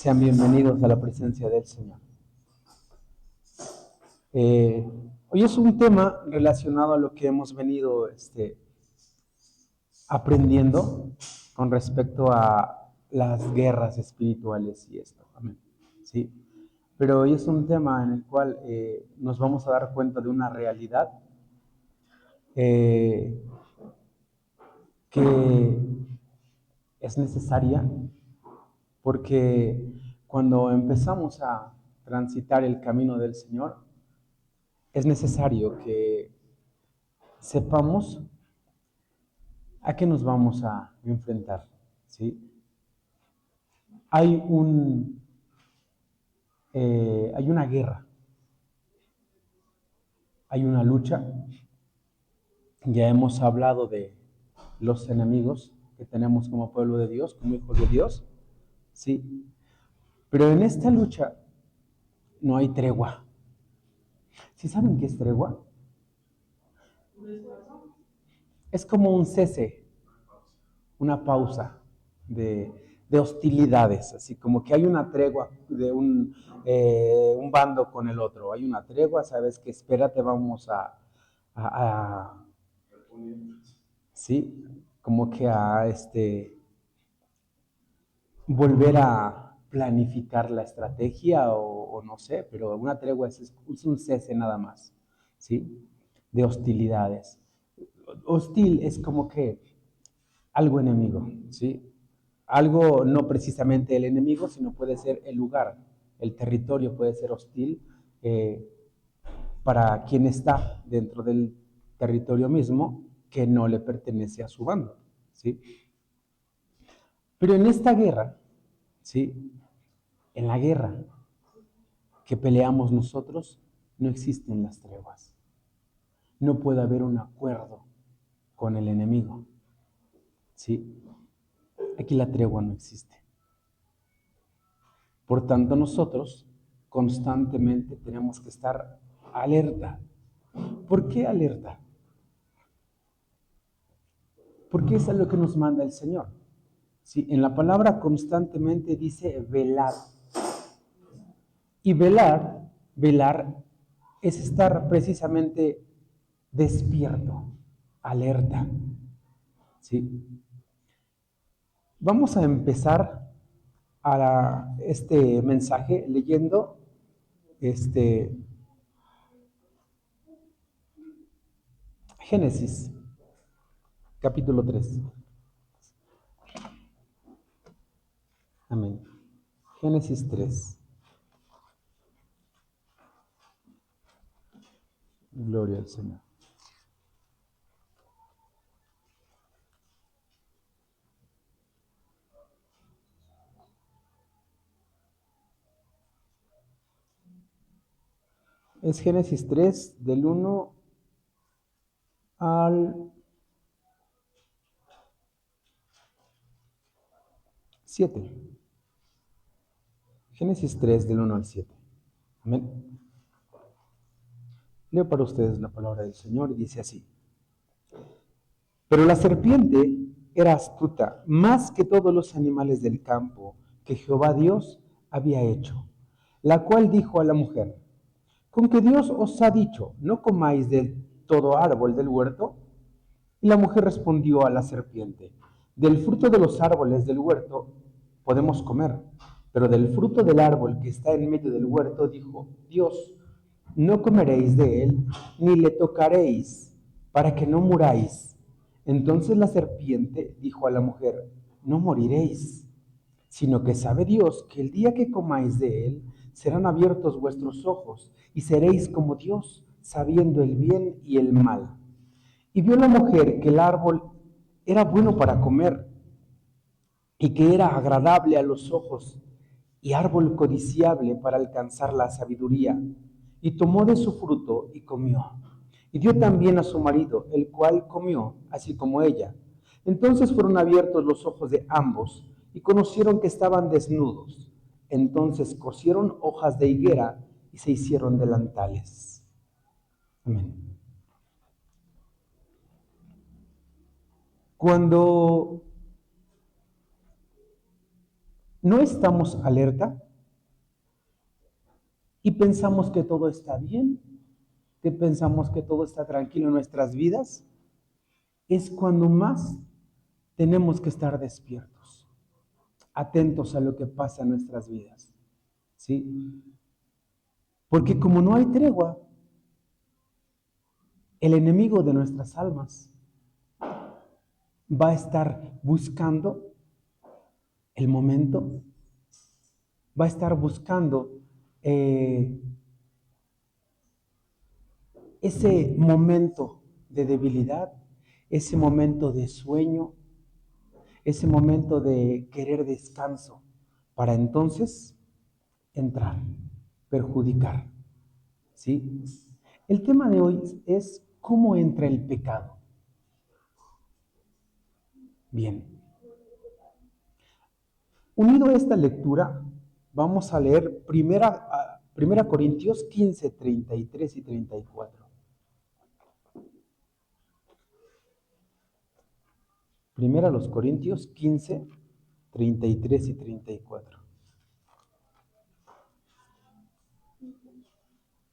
Sean bienvenidos a la presencia del Señor. Hoy es un tema relacionado a lo que hemos venido aprendiendo con respecto a las guerras espirituales y esto. Amén. ¿Sí? Pero hoy es un tema en el cual nos vamos a dar cuenta de una realidad que es necesaria, porque cuando empezamos a transitar el camino del Señor, es necesario que sepamos a qué nos vamos a enfrentar, ¿sí? Hay una guerra, hay una lucha. Ya hemos hablado de los enemigos que tenemos como pueblo de Dios, como hijos de Dios, ¿sí? Pero en esta lucha no hay tregua. ¿Sí saben qué es tregua? Es como un cese, una pausa de hostilidades, así como que hay una tregua de un bando con el otro, hay una tregua, sabes que espérate, vamos a sí, como que a volver a planificar la estrategia o no sé, pero una tregua es un cese nada más, ¿sí? De hostilidades. Hostil es como que algo enemigo, ¿sí? Algo no precisamente el enemigo, sino puede ser el lugar, el territorio puede ser hostil para quien está dentro del territorio mismo que no le pertenece a su bando, ¿sí? Pero en esta guerra, ¿sí? En la guerra que peleamos nosotros, no existen las treguas. No puede haber un acuerdo con el enemigo, ¿sí? Aquí la tregua no existe. Por tanto, nosotros constantemente tenemos que estar alerta. ¿Por qué alerta? Porque es a lo que nos manda el Señor. ¿Sí? En la palabra constantemente dice velar. Y velar es estar precisamente despierto, alerta. ¿Sí? Vamos a empezar este mensaje leyendo Génesis, capítulo 3. Amén. Génesis 3. Gloria al Señor. Es Génesis 3, del 1 al 7. Génesis 3, del 1 al 7. Amén. Leo para ustedes la palabra del Señor y dice así. Pero la serpiente era astuta más que todos los animales del campo que Jehová Dios había hecho, la cual dijo a la mujer, ¿con que Dios os ha dicho, no comáis de todo árbol del huerto? Y la mujer respondió a la serpiente, del fruto de los árboles del huerto podemos comer, pero del fruto del árbol que está en medio del huerto, dijo Dios, no comeréis de él, ni le tocaréis, para que no muráis. Entonces la serpiente dijo a la mujer, no moriréis, sino que sabe Dios que el día que comáis de él, serán abiertos vuestros ojos, y seréis como Dios, sabiendo el bien y el mal. Y vio la mujer que el árbol era bueno para comer y que era agradable a los ojos y árbol codiciable para alcanzar la sabiduría. Y tomó de su fruto y comió. Y dio también a su marido, el cual comió, así como ella. Entonces fueron abiertos los ojos de ambos y conocieron que estaban desnudos. Entonces cosieron hojas de higuera y se hicieron delantales. Amén. Cuando no estamos alerta y pensamos que todo está bien, que pensamos que todo está tranquilo en nuestras vidas, es cuando más tenemos que estar despiertos, atentos a lo que pasa en nuestras vidas, ¿sí? Porque como no hay tregua, el enemigo de nuestras almas va a estar buscando el momento, va a estar buscando ese momento de debilidad, ese momento de sueño, ese momento de querer descanso, para entonces entrar, perjudicar, ¿sí? El tema de hoy es cómo entra el pecado. Bien. Unido a esta lectura, vamos a leer primera Corintios 15, 33 y 34. Primera los Corintios 15, 33 y 34.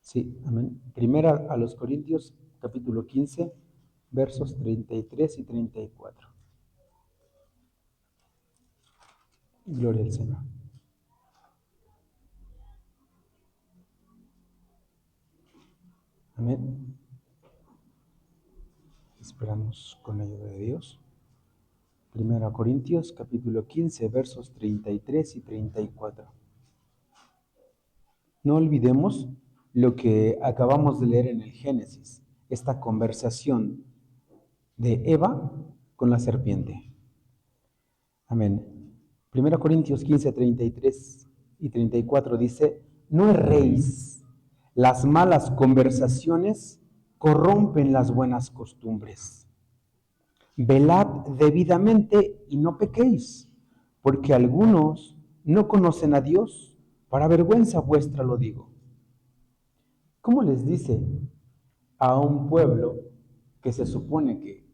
Sí, amén. Primera a los Corintios, capítulo 15, versos 33 y 34. Gloria al Señor. Amén. Esperamos con la ayuda de Dios. Primera Corintios, capítulo 15, versos 33 y 34. No olvidemos lo que acabamos de leer en el Génesis, esta conversación de Eva con la serpiente. Amén. 1 Corintios 15, 33 y 34 dice, no erréis, las malas conversaciones corrompen las buenas costumbres. Velad debidamente y no pequéis, porque algunos no conocen a Dios, para vergüenza vuestra lo digo. ¿Cómo les dice a un pueblo que se supone que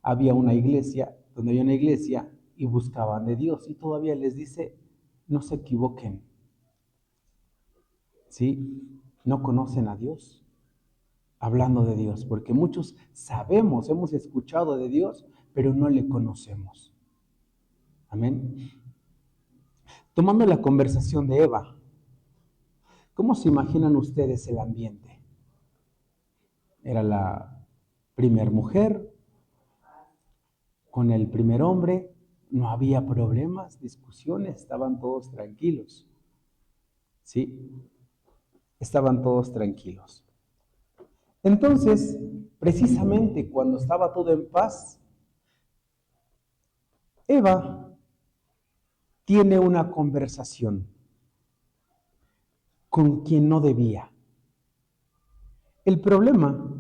había una iglesia, donde había una iglesia y buscaban de Dios? Y todavía les dice, no se equivoquen, ¿sí? No conocen a Dios, hablando de Dios, porque muchos sabemos, hemos escuchado de Dios, pero no le conocemos. Amén. Tomando la conversación de Eva, ¿cómo se imaginan ustedes el ambiente? Era la primer mujer con el primer hombre, no había problemas, discusiones, estaban todos tranquilos. ¿Sí? Estaban todos tranquilos. Entonces, precisamente cuando estaba todo en paz, Eva tiene una conversación con quien no debía. El problema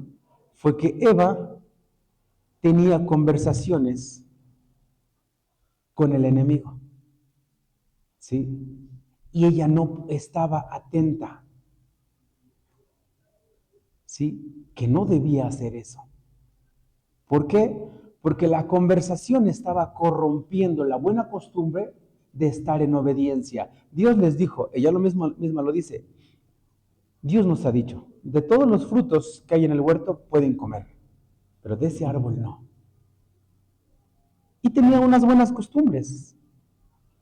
fue que Eva tenía conversaciones con el enemigo, ¿sí? Y ella no estaba atenta, ¿sí? Que no debía hacer eso. ¿Por qué? Porque la conversación estaba corrompiendo la buena costumbre de estar en obediencia. Dios les dijo, ella misma lo dice, Dios nos ha dicho, de todos los frutos que hay en el huerto pueden comer, pero de ese árbol no. Y tenía unas buenas costumbres.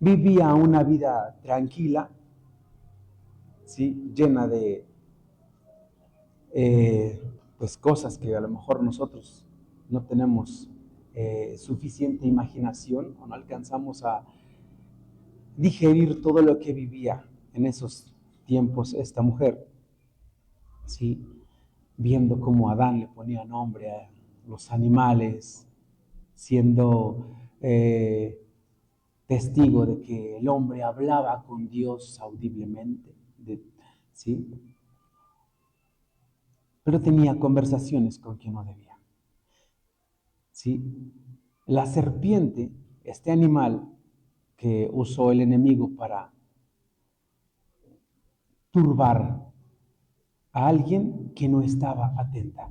Vivía una vida tranquila, ¿sí? Llena de pues cosas que a lo mejor nosotros no tenemos suficiente imaginación o no alcanzamos a digerir todo lo que vivía en esos tiempos esta mujer, ¿sí? Viendo cómo Adán le ponía nombre a los animales, siendo testigo de que el hombre hablaba con Dios audiblemente, ¿sí? Pero tenía conversaciones con quien no debía, ¿sí? La serpiente, este animal que usó el enemigo para turbar a alguien que no estaba atenta.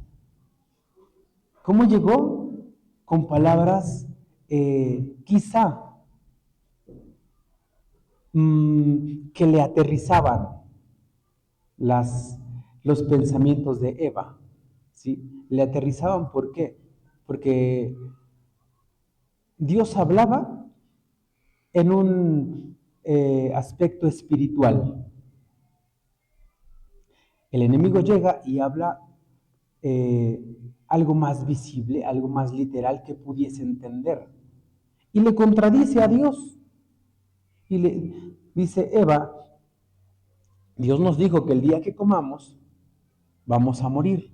¿Cómo llegó? Con palabras quizá que le aterrizaban los pensamientos de Eva, ¿sí? Le aterrizaban, ¿por qué? Porque Dios hablaba en un aspecto espiritual. El enemigo llega y habla eh, algo más visible, algo más literal que pudiese entender. Y le contradice a Dios. Y le dice, Eva, Dios nos dijo que el día que comamos vamos a morir.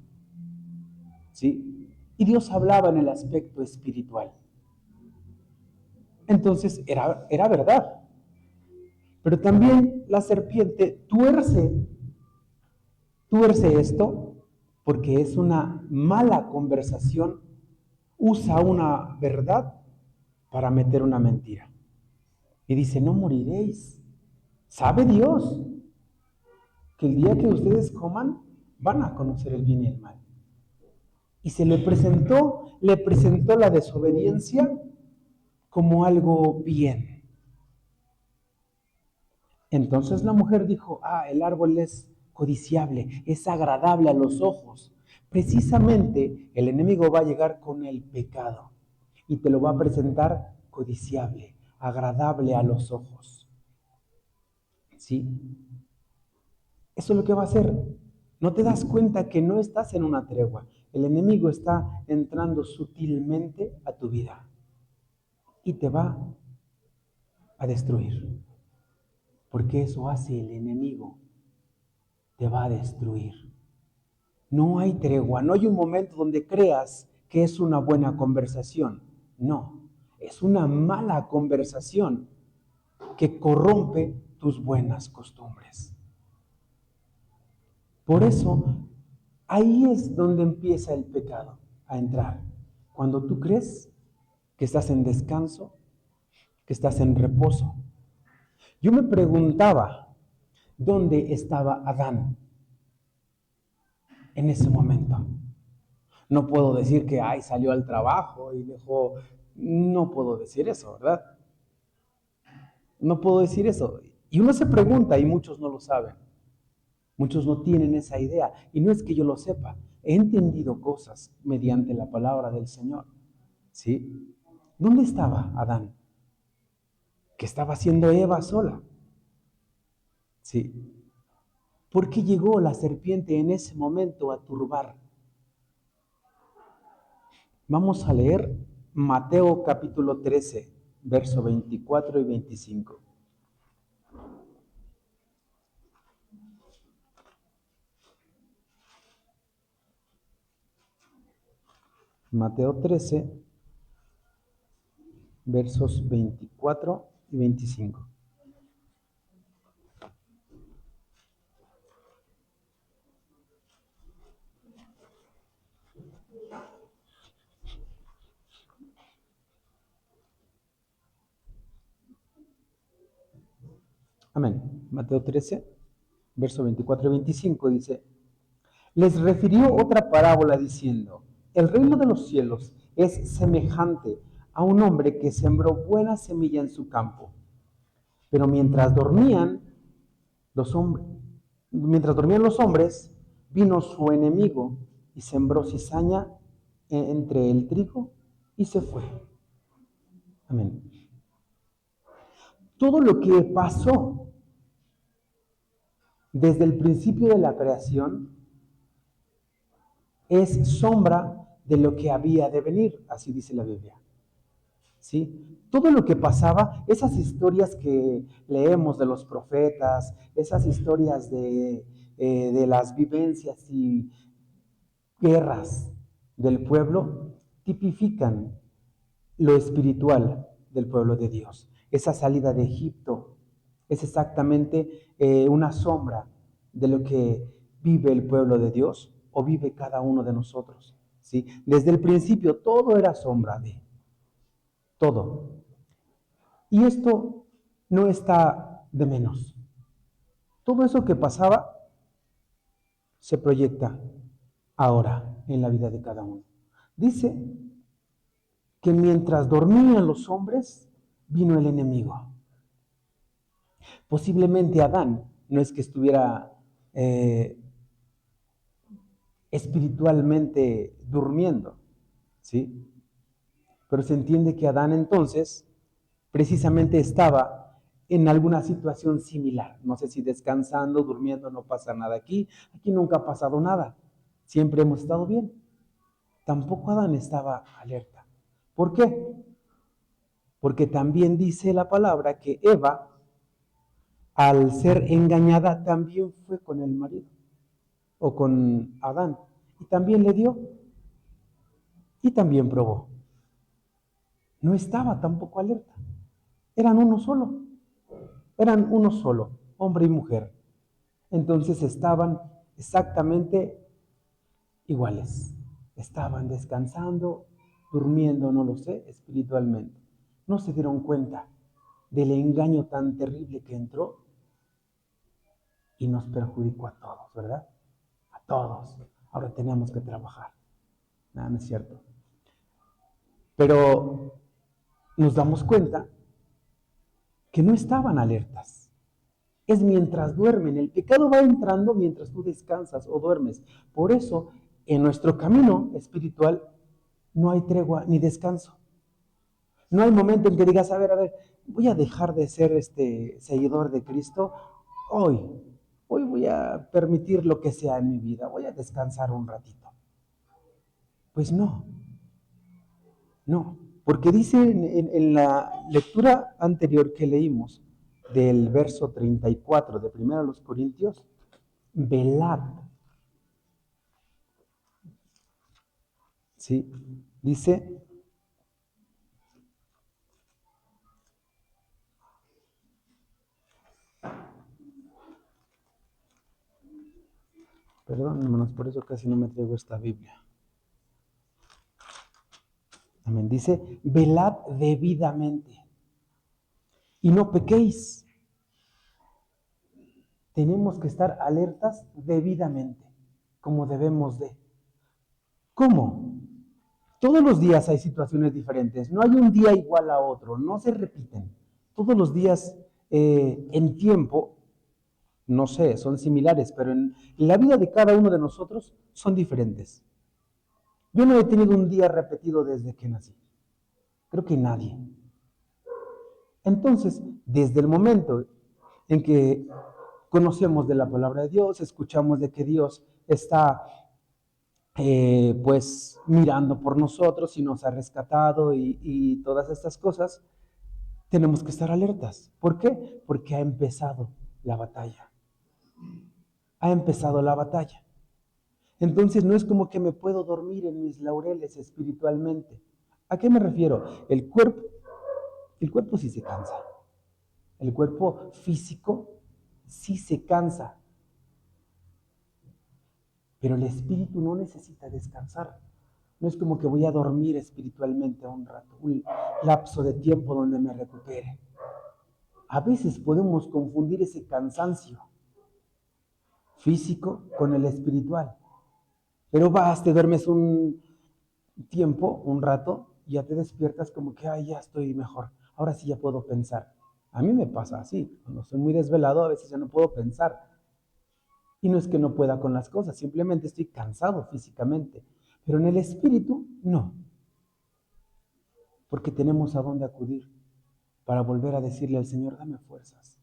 ¿Sí? Y Dios hablaba en el aspecto espiritual. Entonces era verdad. Pero también la serpiente tuerce esto porque es una mala conversación, usa una verdad para meter una mentira. Y dice, no moriréis. ¿Sabe Dios que el día que ustedes coman van a conocer el bien y el mal? Y se le presentó la desobediencia como algo bien. Entonces la mujer dijo, el árbol es codiciable, es agradable a los ojos. Precisamente el enemigo va a llegar con el pecado y te lo va a presentar codiciable, agradable a los ojos. ¿Sí? Eso es lo que va a hacer. No te das cuenta que no estás en una tregua. El enemigo está entrando sutilmente a tu vida y te va a destruir. Porque eso hace el enemigo. Te va a destruir. No hay tregua, no hay un momento donde creas que es una buena conversación. No, es una mala conversación que corrompe tus buenas costumbres. Por eso, ahí es donde empieza el pecado a entrar. Cuando tú crees que estás en descanso, que estás en reposo. Yo me preguntaba, ¿dónde estaba Adán en ese momento? No puedo decir que salió al trabajo y dejó. No puedo decir eso, ¿verdad? No puedo decir eso. Y uno se pregunta, y muchos no lo saben. Muchos no tienen esa idea. Y no es que yo lo sepa. He entendido cosas mediante la palabra del Señor. ¿Sí? ¿Dónde estaba Adán? ¿Qué estaba haciendo Eva sola? ¿Sí? ¿Por qué llegó la serpiente en ese momento a turbar? Vamos a leer Mateo capítulo 13, verso 24 y 25. Mateo 13, versos 24 y 25. Amén. Mateo 13, verso 24 y 25 dice, les refirió otra parábola diciendo, el reino de los cielos es semejante a un hombre que sembró buena semilla en su campo. Pero mientras dormían los hombres, vino su enemigo y sembró cizaña entre el trigo y se fue. Amén. Todo lo que pasó desde el principio de la creación es sombra de lo que había de venir, así dice la Biblia. ¿Sí? Todo lo que pasaba, esas historias que leemos de los profetas, esas historias de las vivencias y guerras del pueblo, tipifican lo espiritual del pueblo de Dios. Esa salida de Egipto es exactamente una sombra de lo que vive el pueblo de Dios o vive cada uno de nosotros. ¿Sí? Desde el principio todo era sombra de todo. Y esto no está de menos. Todo eso que pasaba se proyecta ahora en la vida de cada uno. Dice que mientras dormían los hombres, vino el enemigo. Posiblemente Adán no es que estuviera espiritualmente durmiendo, ¿sí? Pero se entiende que Adán entonces precisamente estaba en alguna situación similar. No sé si descansando, durmiendo, no pasa nada aquí. Aquí nunca ha pasado nada. Siempre hemos estado bien. Tampoco Adán estaba alerta. ¿Por qué? Porque también dice la palabra que Eva, al ser engañada, también fue con el marido o con Adán y también le dio y también probó. No estaba tampoco alerta. Eran uno solo, hombre y mujer. Entonces estaban exactamente iguales. Estaban descansando, durmiendo, no lo sé, espiritualmente. No se dieron cuenta del engaño tan terrible que entró y nos perjudicó a todos, ¿verdad? A todos. Ahora tenemos que trabajar. No es cierto. Pero nos damos cuenta que no estaban alertas. Es mientras duermen. El pecado va entrando mientras tú descansas o duermes. Por eso, en nuestro camino espiritual no hay tregua ni descanso. No hay momento en que digas, a ver, voy a dejar de ser seguidor de Cristo hoy. Hoy voy a permitir lo que sea en mi vida. Voy a descansar un ratito. Pues no, no. Porque dice en la lectura anterior que leímos, del verso 34 de 1 Corintios, velad. ¿Sí? Dice, perdón, hermanos, por eso casi no me traigo esta Biblia. Amén. Dice, velad debidamente y no pequéis. Tenemos que estar alertas debidamente, como debemos de. ¿Cómo? Todos los días hay situaciones diferentes, no hay un día igual a otro, no se repiten. Todos los días en tiempo, no sé, son similares, pero en la vida de cada uno de nosotros son diferentes. Yo no he tenido un día repetido desde que nací. Creo que nadie. Entonces, desde el momento en que conocemos de la palabra de Dios, escuchamos de que Dios está pues mirando por nosotros y nos ha rescatado y todas estas cosas, tenemos que estar alertas. ¿Por qué? Porque ha empezado la batalla. Ha empezado la batalla. Entonces no es como que me puedo dormir en mis laureles espiritualmente. ¿A qué me refiero? El cuerpo sí se cansa. El cuerpo físico sí se cansa. Pero el espíritu no necesita descansar. No es como que voy a dormir espiritualmente un rato, un lapso de tiempo donde me recupere. A veces podemos confundir ese cansancio físico con el espiritual. Pero vas, te duermes un tiempo, un rato, y ya te despiertas como que, ay, ya estoy mejor. Ahora sí ya puedo pensar. A mí me pasa así. Cuando estoy muy desvelado, a veces ya no puedo pensar. Y no es que no pueda con las cosas, simplemente estoy cansado físicamente. Pero en el espíritu, no. Porque tenemos a dónde acudir para volver a decirle al Señor, dame fuerzas.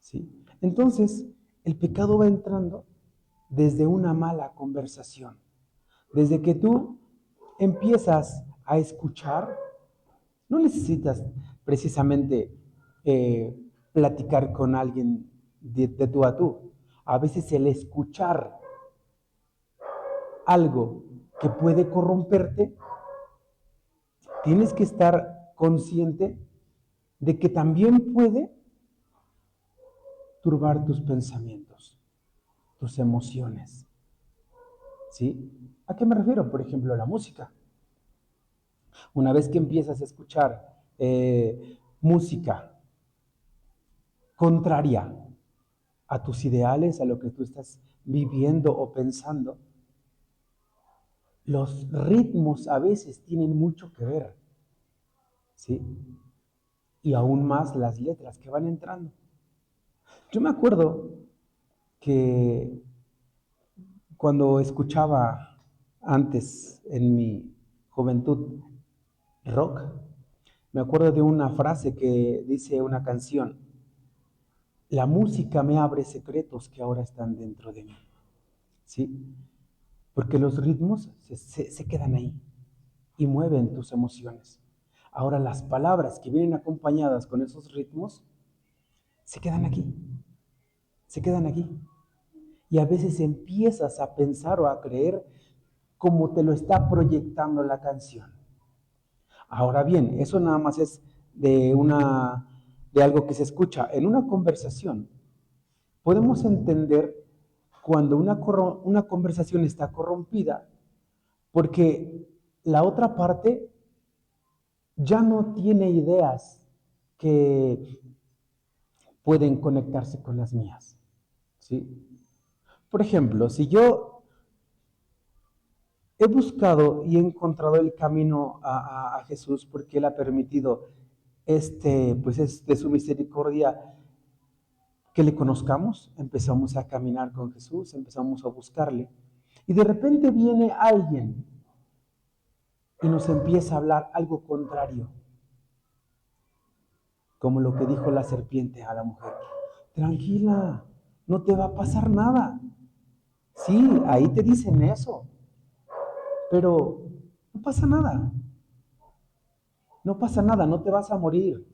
¿Sí? Entonces, el pecado va entrando desde una mala conversación. Desde que tú empiezas a escuchar, no necesitas precisamente platicar con alguien de tú a tú. A veces el escuchar algo que puede corromperte, tienes que estar consciente de que también puede turbar tus pensamientos, tus emociones. ¿Sí? ¿A qué me refiero? Por ejemplo, la música. Una vez que empiezas a escuchar música contraria a tus ideales, a lo que tú estás viviendo o pensando, los ritmos a veces tienen mucho que ver, ¿sí? Y aún más las letras que van entrando. Yo me acuerdo que cuando escuchaba antes en mi juventud rock, me acuerdo de una frase que dice una canción: la música me abre secretos que ahora están dentro de mí. ¿Sí? Porque los ritmos se quedan ahí y mueven tus emociones. Ahora las palabras que vienen acompañadas con esos ritmos se quedan aquí, se quedan aquí. Y a veces empiezas a pensar o a creer como te lo está proyectando la canción. Ahora bien, eso nada más es de algo que se escucha en una conversación. Podemos entender cuando una conversación está corrompida porque la otra parte ya no tiene ideas que pueden conectarse con las mías, ¿sí? Por ejemplo, si yo he buscado y he encontrado el camino a Jesús porque Él ha permitido pues es de su misericordia que le conozcamos, empezamos a caminar con Jesús, empezamos a buscarle, y de repente viene alguien y nos empieza a hablar algo contrario, como lo que dijo la serpiente a la mujer. Tranquila, no te va a pasar nada. Sí, ahí te dicen eso, pero no pasa nada. No pasa nada, no te vas a morir.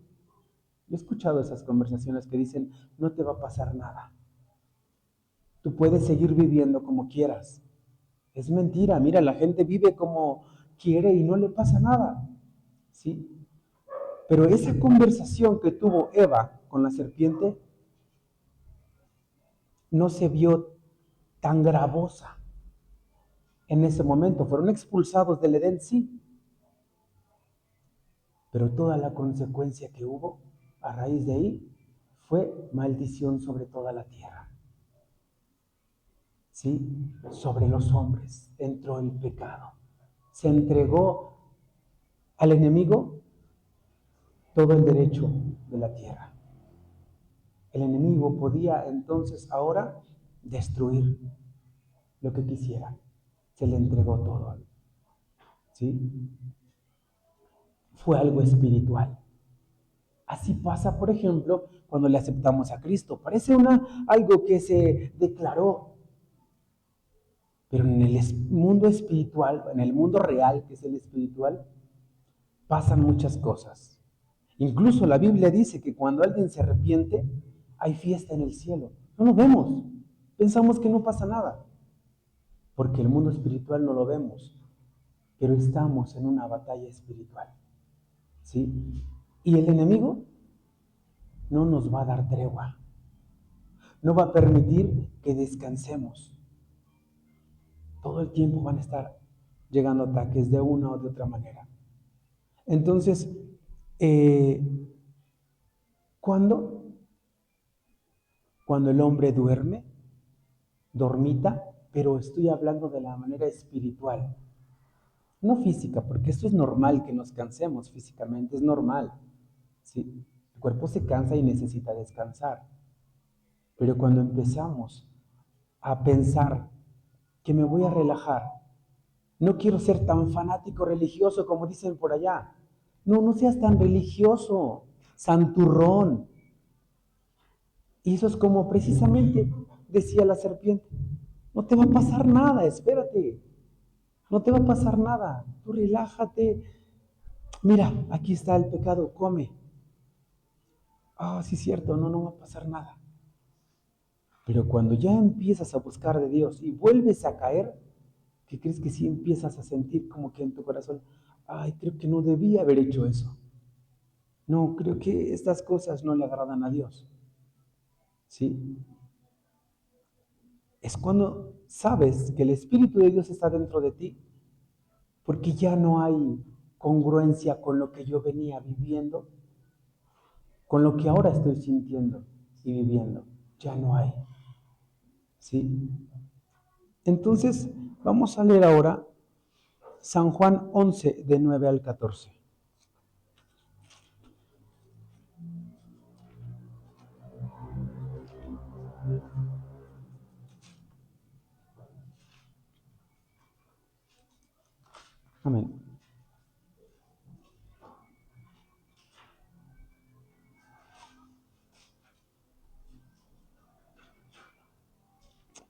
Yo he escuchado esas conversaciones que dicen, no te va a pasar nada. Tú puedes seguir viviendo como quieras. Es mentira, mira, la gente vive como quiere y no le pasa nada. ¿Sí? Pero esa conversación que tuvo Eva con la serpiente no se vio tan gravosa en ese momento. Fueron expulsados del Edén, sí, pero toda la consecuencia que hubo a raíz de ahí fue maldición sobre toda la tierra. ¿Sí? Sobre los hombres entró el pecado. Se entregó al enemigo todo el derecho de la tierra. El enemigo podía entonces ahora destruir lo que quisiera. Se le entregó todo. ¿Sí? Fue algo espiritual. Así pasa, por ejemplo, cuando le aceptamos a Cristo. Parece algo que se declaró, pero en el mundo espiritual, en el mundo real, que es el espiritual, pasan muchas cosas. Incluso la Biblia dice que cuando alguien se arrepiente, hay fiesta en el cielo. No lo vemos. Pensamos que no pasa nada, porque el mundo espiritual no lo vemos, pero estamos en una batalla espiritual. ¿Sí? Y el enemigo no nos va a dar tregua. No va a permitir que descansemos. Todo el tiempo van a estar llegando ataques de una o de otra manera. Entonces, ¿cuándo? Cuando el hombre duerme, dormita, pero estoy hablando de la manera espiritual, no física, porque esto es normal que nos cansemos físicamente, es normal. ¿Sí? El cuerpo se cansa y necesita descansar. Pero cuando empezamos a pensar que me voy a relajar, no quiero ser tan fanático religioso como dicen por allá. No, no seas tan religioso, santurrón. Y eso es como precisamente decía la serpiente. No te va a pasar nada, espérate. No te va a pasar nada. Tú relájate. Mira, aquí está el pecado, come. Ah, sí es cierto, no, no va a pasar nada. Pero cuando ya empiezas a buscar de Dios y vuelves a caer, ¿qué crees que sí empiezas a sentir como que en tu corazón, ay, creo que no debía haber hecho eso? No, creo que estas cosas no le agradan a Dios. ¿Sí? Es cuando sabes que el Espíritu de Dios está dentro de ti, porque ya no hay congruencia con lo que yo venía viviendo, con lo que ahora estoy sintiendo y viviendo. Ya no hay. ¿Sí? Entonces, vamos a leer ahora San Juan 11, de 9 al 14. Amén.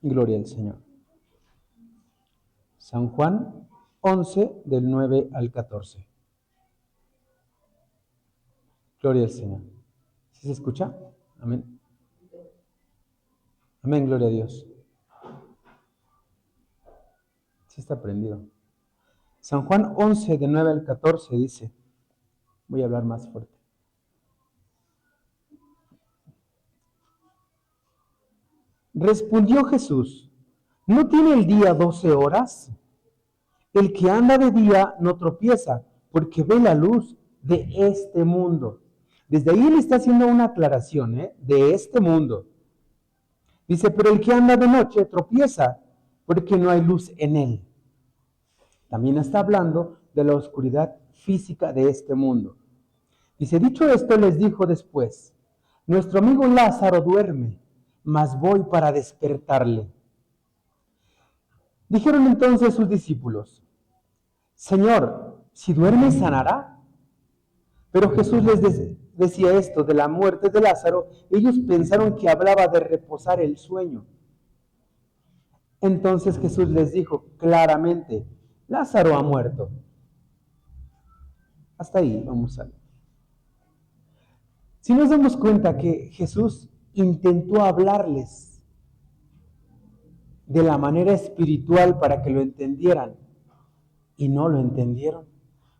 Gloria al Señor. San Juan 11, del 9 al 14. Gloria al Señor. ¿Sí se escucha? Amén. Amén, gloria a Dios. Sí está prendido. San Juan 11, del 9 al 14 dice, voy a hablar más fuerte. Respondió Jesús, ¿no tiene el día 12 horas? El que anda de día no tropieza, porque ve la luz de este mundo. Desde ahí él está haciendo una aclaración, de este mundo. Dice, pero el que anda de noche tropieza, porque no hay luz en él. También está hablando de la oscuridad física de este mundo. Dice, dicho esto, les dijo después, nuestro amigo Lázaro duerme, mas voy para despertarle. Dijeron entonces sus discípulos, Señor, si duerme sanará. Pero Jesús les decía esto de la muerte de Lázaro. Ellos pensaron que hablaba de reposar el sueño. Entonces Jesús les dijo claramente, Lázaro ha muerto. Hasta ahí vamos a ver. Si nos damos cuenta que Jesús intentó hablarles de la manera espiritual para que lo entendieran y no lo entendieron,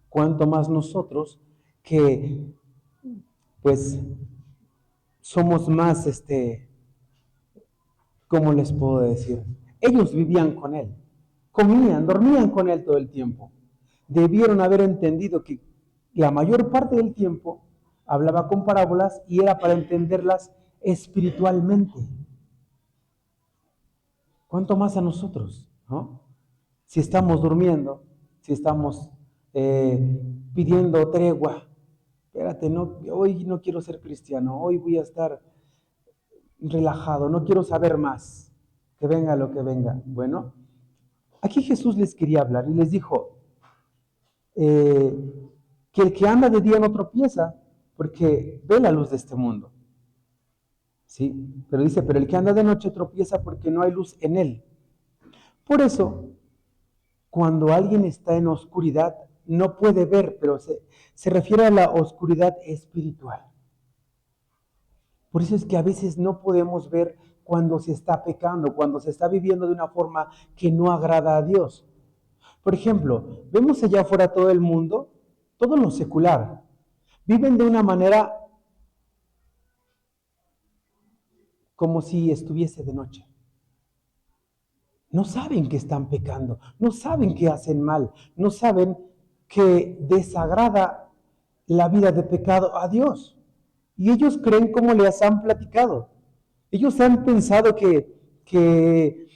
cuanto más nosotros que pues somos más, ¿cómo les puedo decir? Ellos vivían con él, comían, dormían con él todo el tiempo. Debieron haber entendido que la mayor parte del tiempo hablaba con parábolas y era para entenderlas espiritualmente. ¿Cuánto más a nosotros? ¿No? Si estamos durmiendo, si estamos pidiendo tregua, espérate, no, hoy no quiero ser cristiano, hoy voy a estar relajado, no quiero saber más, que venga lo que venga. Bueno, aquí Jesús les quería hablar y les dijo que el que anda de día no tropieza porque ve la luz de este mundo. ¿Sí? Pero dice, pero el que anda de noche tropieza porque no hay luz en él. Por eso, cuando alguien está en oscuridad, no puede ver, pero se refiere a la oscuridad espiritual. Por eso es que a veces no podemos ver cuando se está pecando, cuando se está viviendo de una forma que no agrada a Dios. Por ejemplo, vemos allá afuera todo el mundo, todo lo secular. Viven de una manera como si estuviese de noche. No saben que están pecando, no saben que hacen mal, no saben que desagrada la vida de pecado a Dios. Y ellos creen como les han platicado. Ellos han pensado que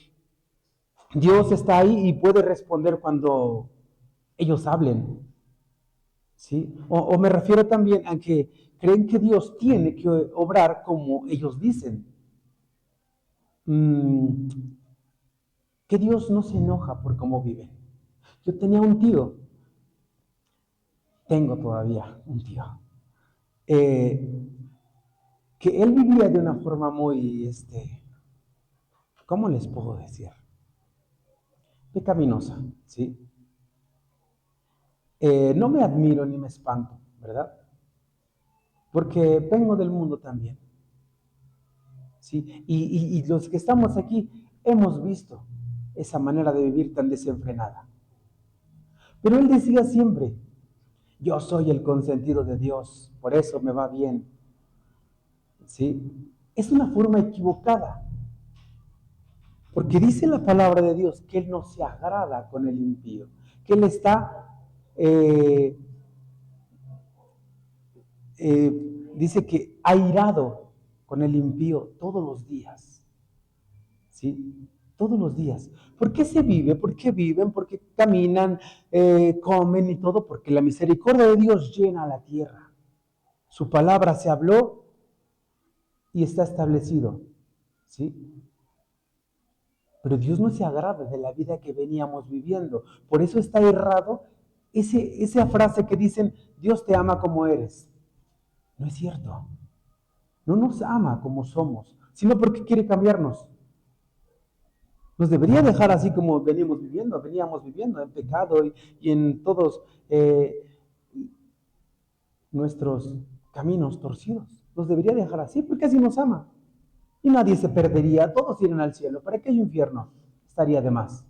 Dios está ahí y puede responder cuando ellos hablen. ¿Sí? O me refiero también a que creen que Dios tiene que obrar como ellos dicen. Que Dios no se enoja por cómo viven. Yo tenía un tío, tengo todavía un tío, que él vivía de una forma muy, ¿cómo les puedo decir? Pecaminosa, ¿sí? No me admiro ni me espanto, ¿verdad? Porque vengo del mundo también, ¿sí? Y los que estamos aquí hemos visto esa manera de vivir tan desenfrenada. Pero él decía siempre, yo soy el consentido de Dios, por eso me va bien, ¿sí? Es una forma equivocada, porque dice la palabra de Dios que Él no se agrada con el impío, que Él está, dice que airado con el impío todos los días, ¿sí? Todos los días. ¿Por qué se vive? ¿Por qué viven? ¿Por qué caminan, comen y todo? Porque la misericordia de Dios llena la tierra. Su palabra se habló y está establecido, ¿sí? Pero Dios no se agrada de la vida que veníamos viviendo. Por eso está errado esa frase que dicen, Dios te ama como eres. No es cierto. No nos ama como somos, sino porque quiere cambiarnos. Nos debería dejar así como veníamos viviendo en pecado y en todos nuestros caminos torcidos. Nos debería dejar así porque así nos ama. Y nadie se perdería, todos irían al cielo. ¿Para qué hay infierno? Estaría de más.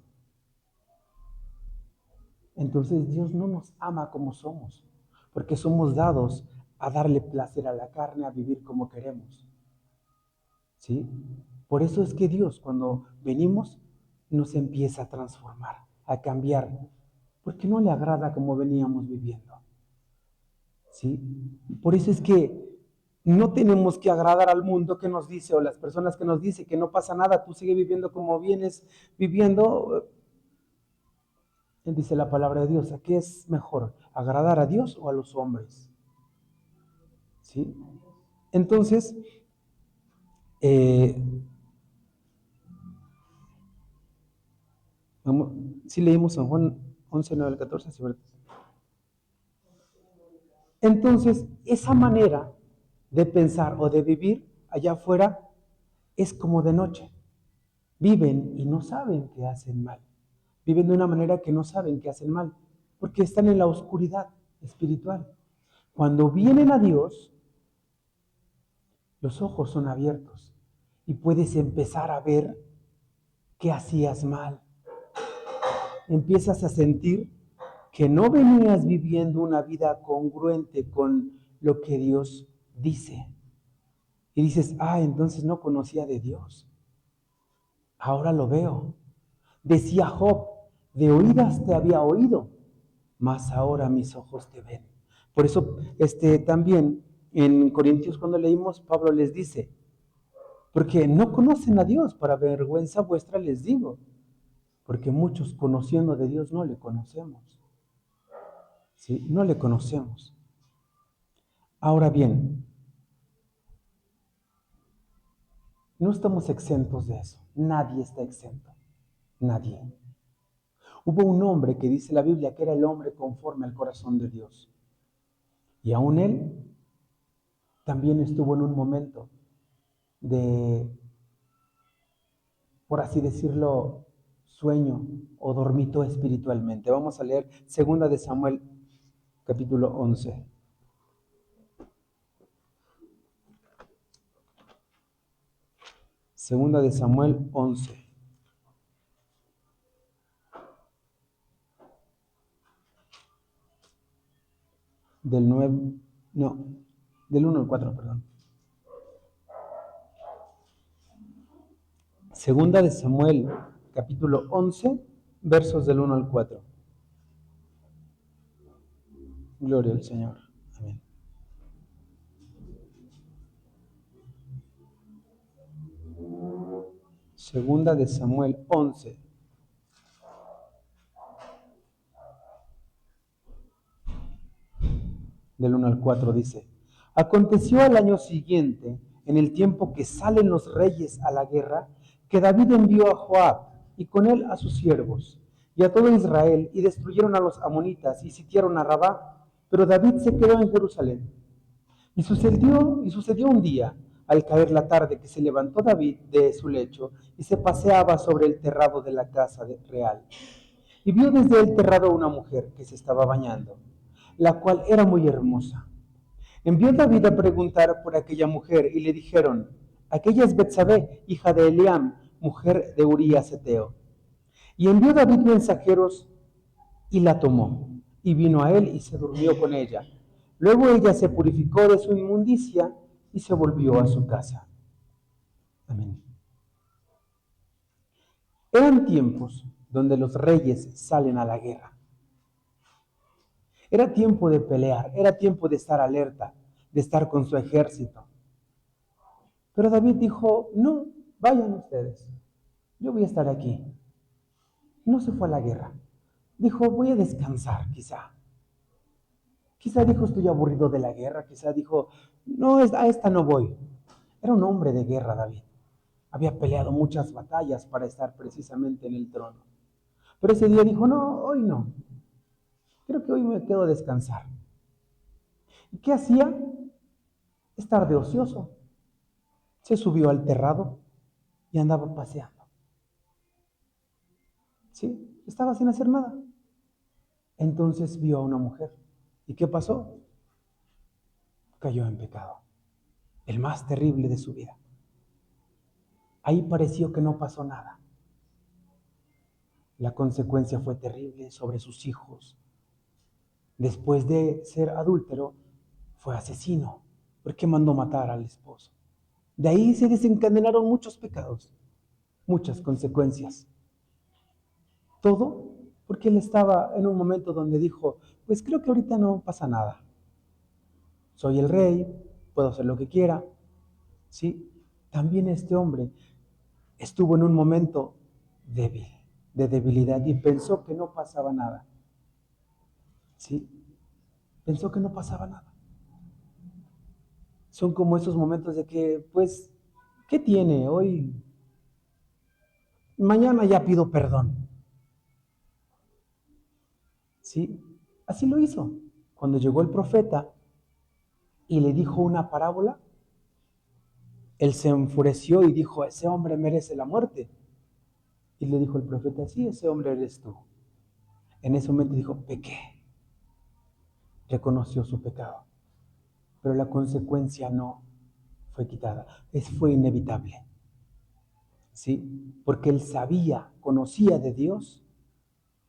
Entonces Dios no nos ama como somos, porque somos dados a darle placer a la carne, a vivir como queremos. ¿Sí? Por eso es que Dios, cuando venimos, nos empieza a transformar, a cambiar, porque no le agrada como veníamos viviendo. ¿Sí? Por eso es que no tenemos que agradar al mundo que nos dice, o las personas que nos dicen que no pasa nada, tú sigue viviendo como vienes viviendo. Dice la palabra de Dios, ¿a qué es mejor? ¿Agradar a Dios o a los hombres? ¿Sí? Entonces, sí leímos San Juan 11, 9 al 14, ¿sí, verdad? Entonces, esa manera de pensar o de vivir allá afuera es como de noche. Viven y no saben que hacen mal. Viven de una manera que no saben que hacen mal, porque están en la oscuridad espiritual. Cuando vienen a Dios, los ojos son abiertos y puedes empezar a ver que hacías mal. Empiezas a sentir que no venías viviendo una vida congruente con lo que Dios dice. Y dices, entonces no conocía de Dios. Ahora lo veo. Decía Job, de oídas te había oído, mas ahora mis ojos te ven. Por eso también en Corintios cuando leímos, Pablo les dice, porque no conocen a Dios, para vergüenza vuestra les digo, porque muchos conociendo de Dios no le conocemos. ¿Sí? No le conocemos. Ahora bien, no estamos exentos de eso. Nadie está exento. Nadie. Hubo un hombre que dice la Biblia que era el hombre conforme al corazón de Dios. Y aún él también estuvo en un momento de, por así decirlo, sueño o dormitó espiritualmente. Vamos a leer 2 de Samuel, capítulo 11. Segunda de Samuel 11. Del 1 al 4, perdón. Segunda de Samuel, capítulo 11, versos del 1 al 4. Gloria al Señor. Amén. Segunda de Samuel 11. Del 1 al 4 dice, aconteció al año siguiente, en el tiempo que salen los reyes a la guerra, que David envió a Joab y con él a sus siervos y a todo Israel y destruyeron a los amonitas y sitiaron a Rabá, pero David se quedó en Jerusalén. Y sucedió un día, al caer la tarde, que se levantó David de su lecho y se paseaba sobre el terrado de la casa real. Y vio desde el terrado una mujer que se estaba bañando, la cual era muy hermosa. Envió David a preguntar por aquella mujer y le dijeron, aquella es Betsabé, hija de Eliam, mujer de Urías Eteo. Y envió David mensajeros y la tomó, y vino a él y se durmió con ella. Luego ella se purificó de su inmundicia y se volvió a su casa. Amén. Eran tiempos donde los reyes salen a la guerra. Era tiempo de pelear, era tiempo de estar alerta, de estar con su ejército. Pero David dijo, no, vayan ustedes, yo voy a estar aquí. No se fue a la guerra. Dijo, voy a descansar, quizá. Quizá dijo, estoy aburrido de la guerra. Quizá dijo, no, a esta no voy. Era un hombre de guerra, David. Había peleado muchas batallas para estar precisamente en el trono. Pero ese día dijo, no, hoy no. creo que hoy me quedo a descansar. ¿Y qué hacía? Estar de ocioso. Se subió al terrado y andaba paseando. ¿Sí? Estaba sin hacer nada. Entonces vio a una mujer. ¿Y qué pasó? Cayó en pecado, el más terrible de su vida. Ahí pareció que no pasó nada. La consecuencia fue terrible sobre sus hijos. Después de ser adúltero, fue asesino, porque mandó matar al esposo. De ahí se desencadenaron muchos pecados, muchas consecuencias. Todo porque él estaba en un momento donde dijo, pues creo que ahorita no pasa nada. Soy el rey, puedo hacer lo que quiera. ¿Sí? También este hombre estuvo en un momento débil, de debilidad, y pensó que no pasaba nada. ¿Sí? Pensó que no pasaba nada. Son como esos momentos de que, pues, ¿qué tiene hoy? Mañana ya pido perdón. ¿Sí? Así lo hizo. Cuando llegó el profeta y le dijo una parábola, él se enfureció y dijo, ese hombre merece la muerte. Y le dijo el profeta, sí, ese hombre eres tú. En ese momento dijo, pequé. Reconoció su pecado. Pero la consecuencia no fue quitada. Fue inevitable. ¿Sí? Porque él sabía, conocía de Dios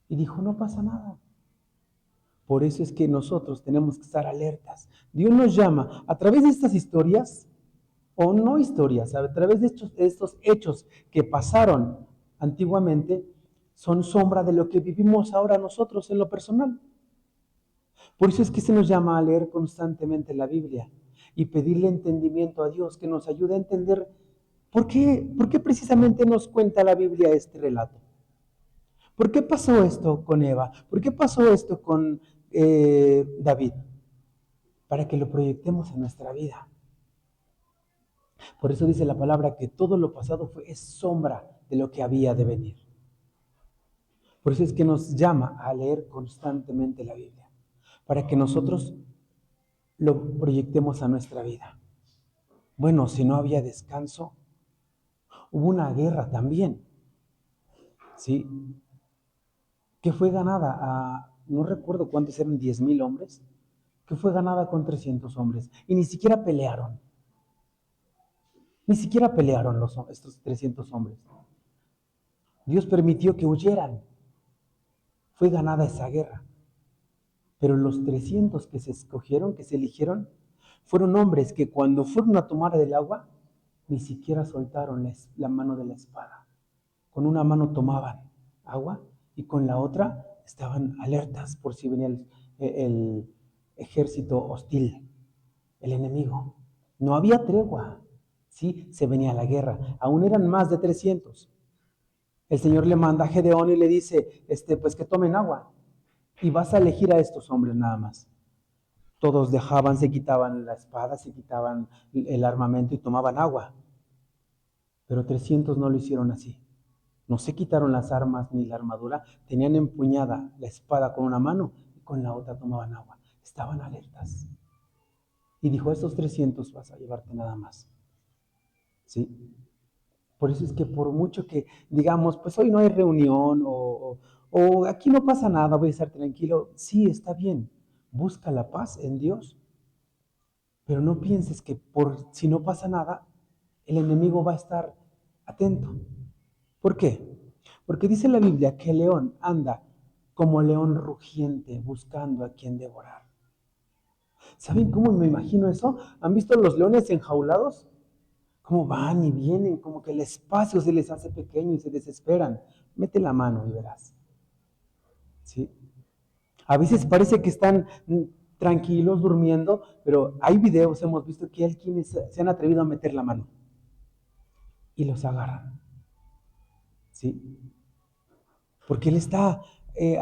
y dijo, no pasa nada. Por eso es que nosotros tenemos que estar alertas. Dios nos llama a través de estas historias, o no historias, a través de estos hechos que pasaron antiguamente, son sombra de lo que vivimos ahora nosotros en lo personal. Por eso es que se nos llama a leer constantemente la Biblia y pedirle entendimiento a Dios que nos ayude a entender por qué precisamente nos cuenta la Biblia este relato. ¿Por qué pasó esto con Eva? ¿Por qué pasó esto con David? Para que lo proyectemos en nuestra vida. Por eso dice la palabra que todo lo pasado es sombra de lo que había de venir. Por eso es que nos llama a leer constantemente la Biblia, para que nosotros lo proyectemos a nuestra vida. Bueno, si no había descanso, hubo una guerra también, ¿sí? Que fue ganada no recuerdo cuántos eran, 10,000 hombres, que fue ganada con 300 hombres, y ni siquiera pelearon. Ni siquiera pelearon estos 300 hombres. Dios permitió que huyeran. Fue ganada esa guerra. Pero los 300 que se escogieron, que se eligieron, fueron hombres que cuando fueron a tomar del agua, ni siquiera soltaron la mano de la espada. Con una mano tomaban agua y con la otra estaban alertas por si venía el ejército hostil, el enemigo. No había tregua. Sí, se venía la guerra. Aún eran más de 300. El Señor le manda a Gedeón y le dice, pues que tomen agua. Y vas a elegir a estos hombres nada más. Todos dejaban, se quitaban la espada, se quitaban el armamento y tomaban agua. Pero 300 no lo hicieron así. No se quitaron las armas ni la armadura, tenían empuñada la espada con una mano y con la otra tomaban agua. Estaban alertas. Y dijo, estos 300 vas a llevarte nada más. ¿Sí? Por eso es que por mucho que digamos, pues hoy no hay reunión o aquí no pasa nada, voy a estar tranquilo. Sí, está bien. Busca la paz en Dios. Pero no pienses que si no pasa nada, el enemigo va a estar atento. ¿Por qué? Porque dice la Biblia que el león anda como león rugiente buscando a quien devorar. ¿Saben cómo me imagino eso? ¿Han visto los leones enjaulados? Cómo van y vienen, como que el espacio se les hace pequeño y se desesperan. Mete la mano y verás. ¿Sí? A veces parece que están tranquilos durmiendo, pero hay videos, hemos visto que hay quienes se han atrevido a meter la mano y los agarran. ¿Sí? Porque él está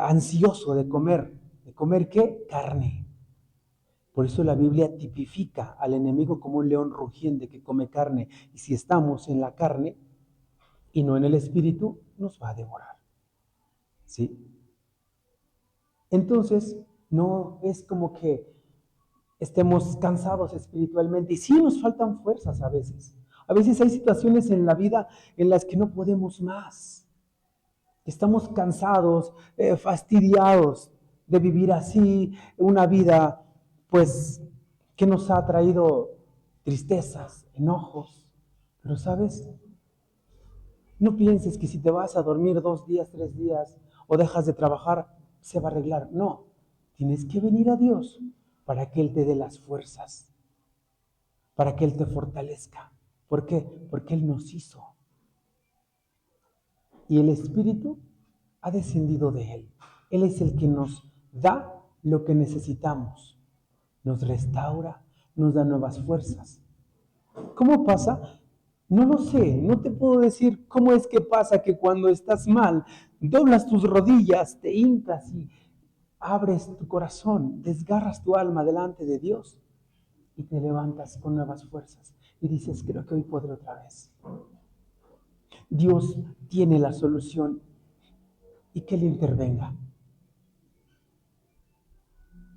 ansioso de comer. ¿De comer qué? Carne. Por eso la Biblia tipifica al enemigo como un león rugiente que come carne. Y si estamos en la carne y no en el espíritu, nos va a devorar. ¿Sí? Entonces, no es como que estemos cansados espiritualmente. Y sí nos faltan fuerzas a veces. A veces hay situaciones en la vida en las que no podemos más. Estamos cansados, fastidiados de vivir así, una vida pues que nos ha traído tristezas, enojos. Pero ¿sabes? No pienses que si te vas a dormir 2 días, 3 días o dejas de trabajar, se va a arreglar. No, tienes que venir a Dios para que Él te dé las fuerzas, para que Él te fortalezca. ¿Por qué? Porque Él nos hizo. Y el Espíritu ha descendido de Él. Él es el que nos da lo que necesitamos. Nos restaura, nos da nuevas fuerzas. ¿Cómo pasa? No lo sé, no te puedo decir cómo es que pasa que cuando estás mal, doblas tus rodillas, te hincas y abres tu corazón, desgarras tu alma delante de Dios y te levantas con nuevas fuerzas y dices, creo que hoy podré otra vez. Dios tiene la solución y que Él intervenga.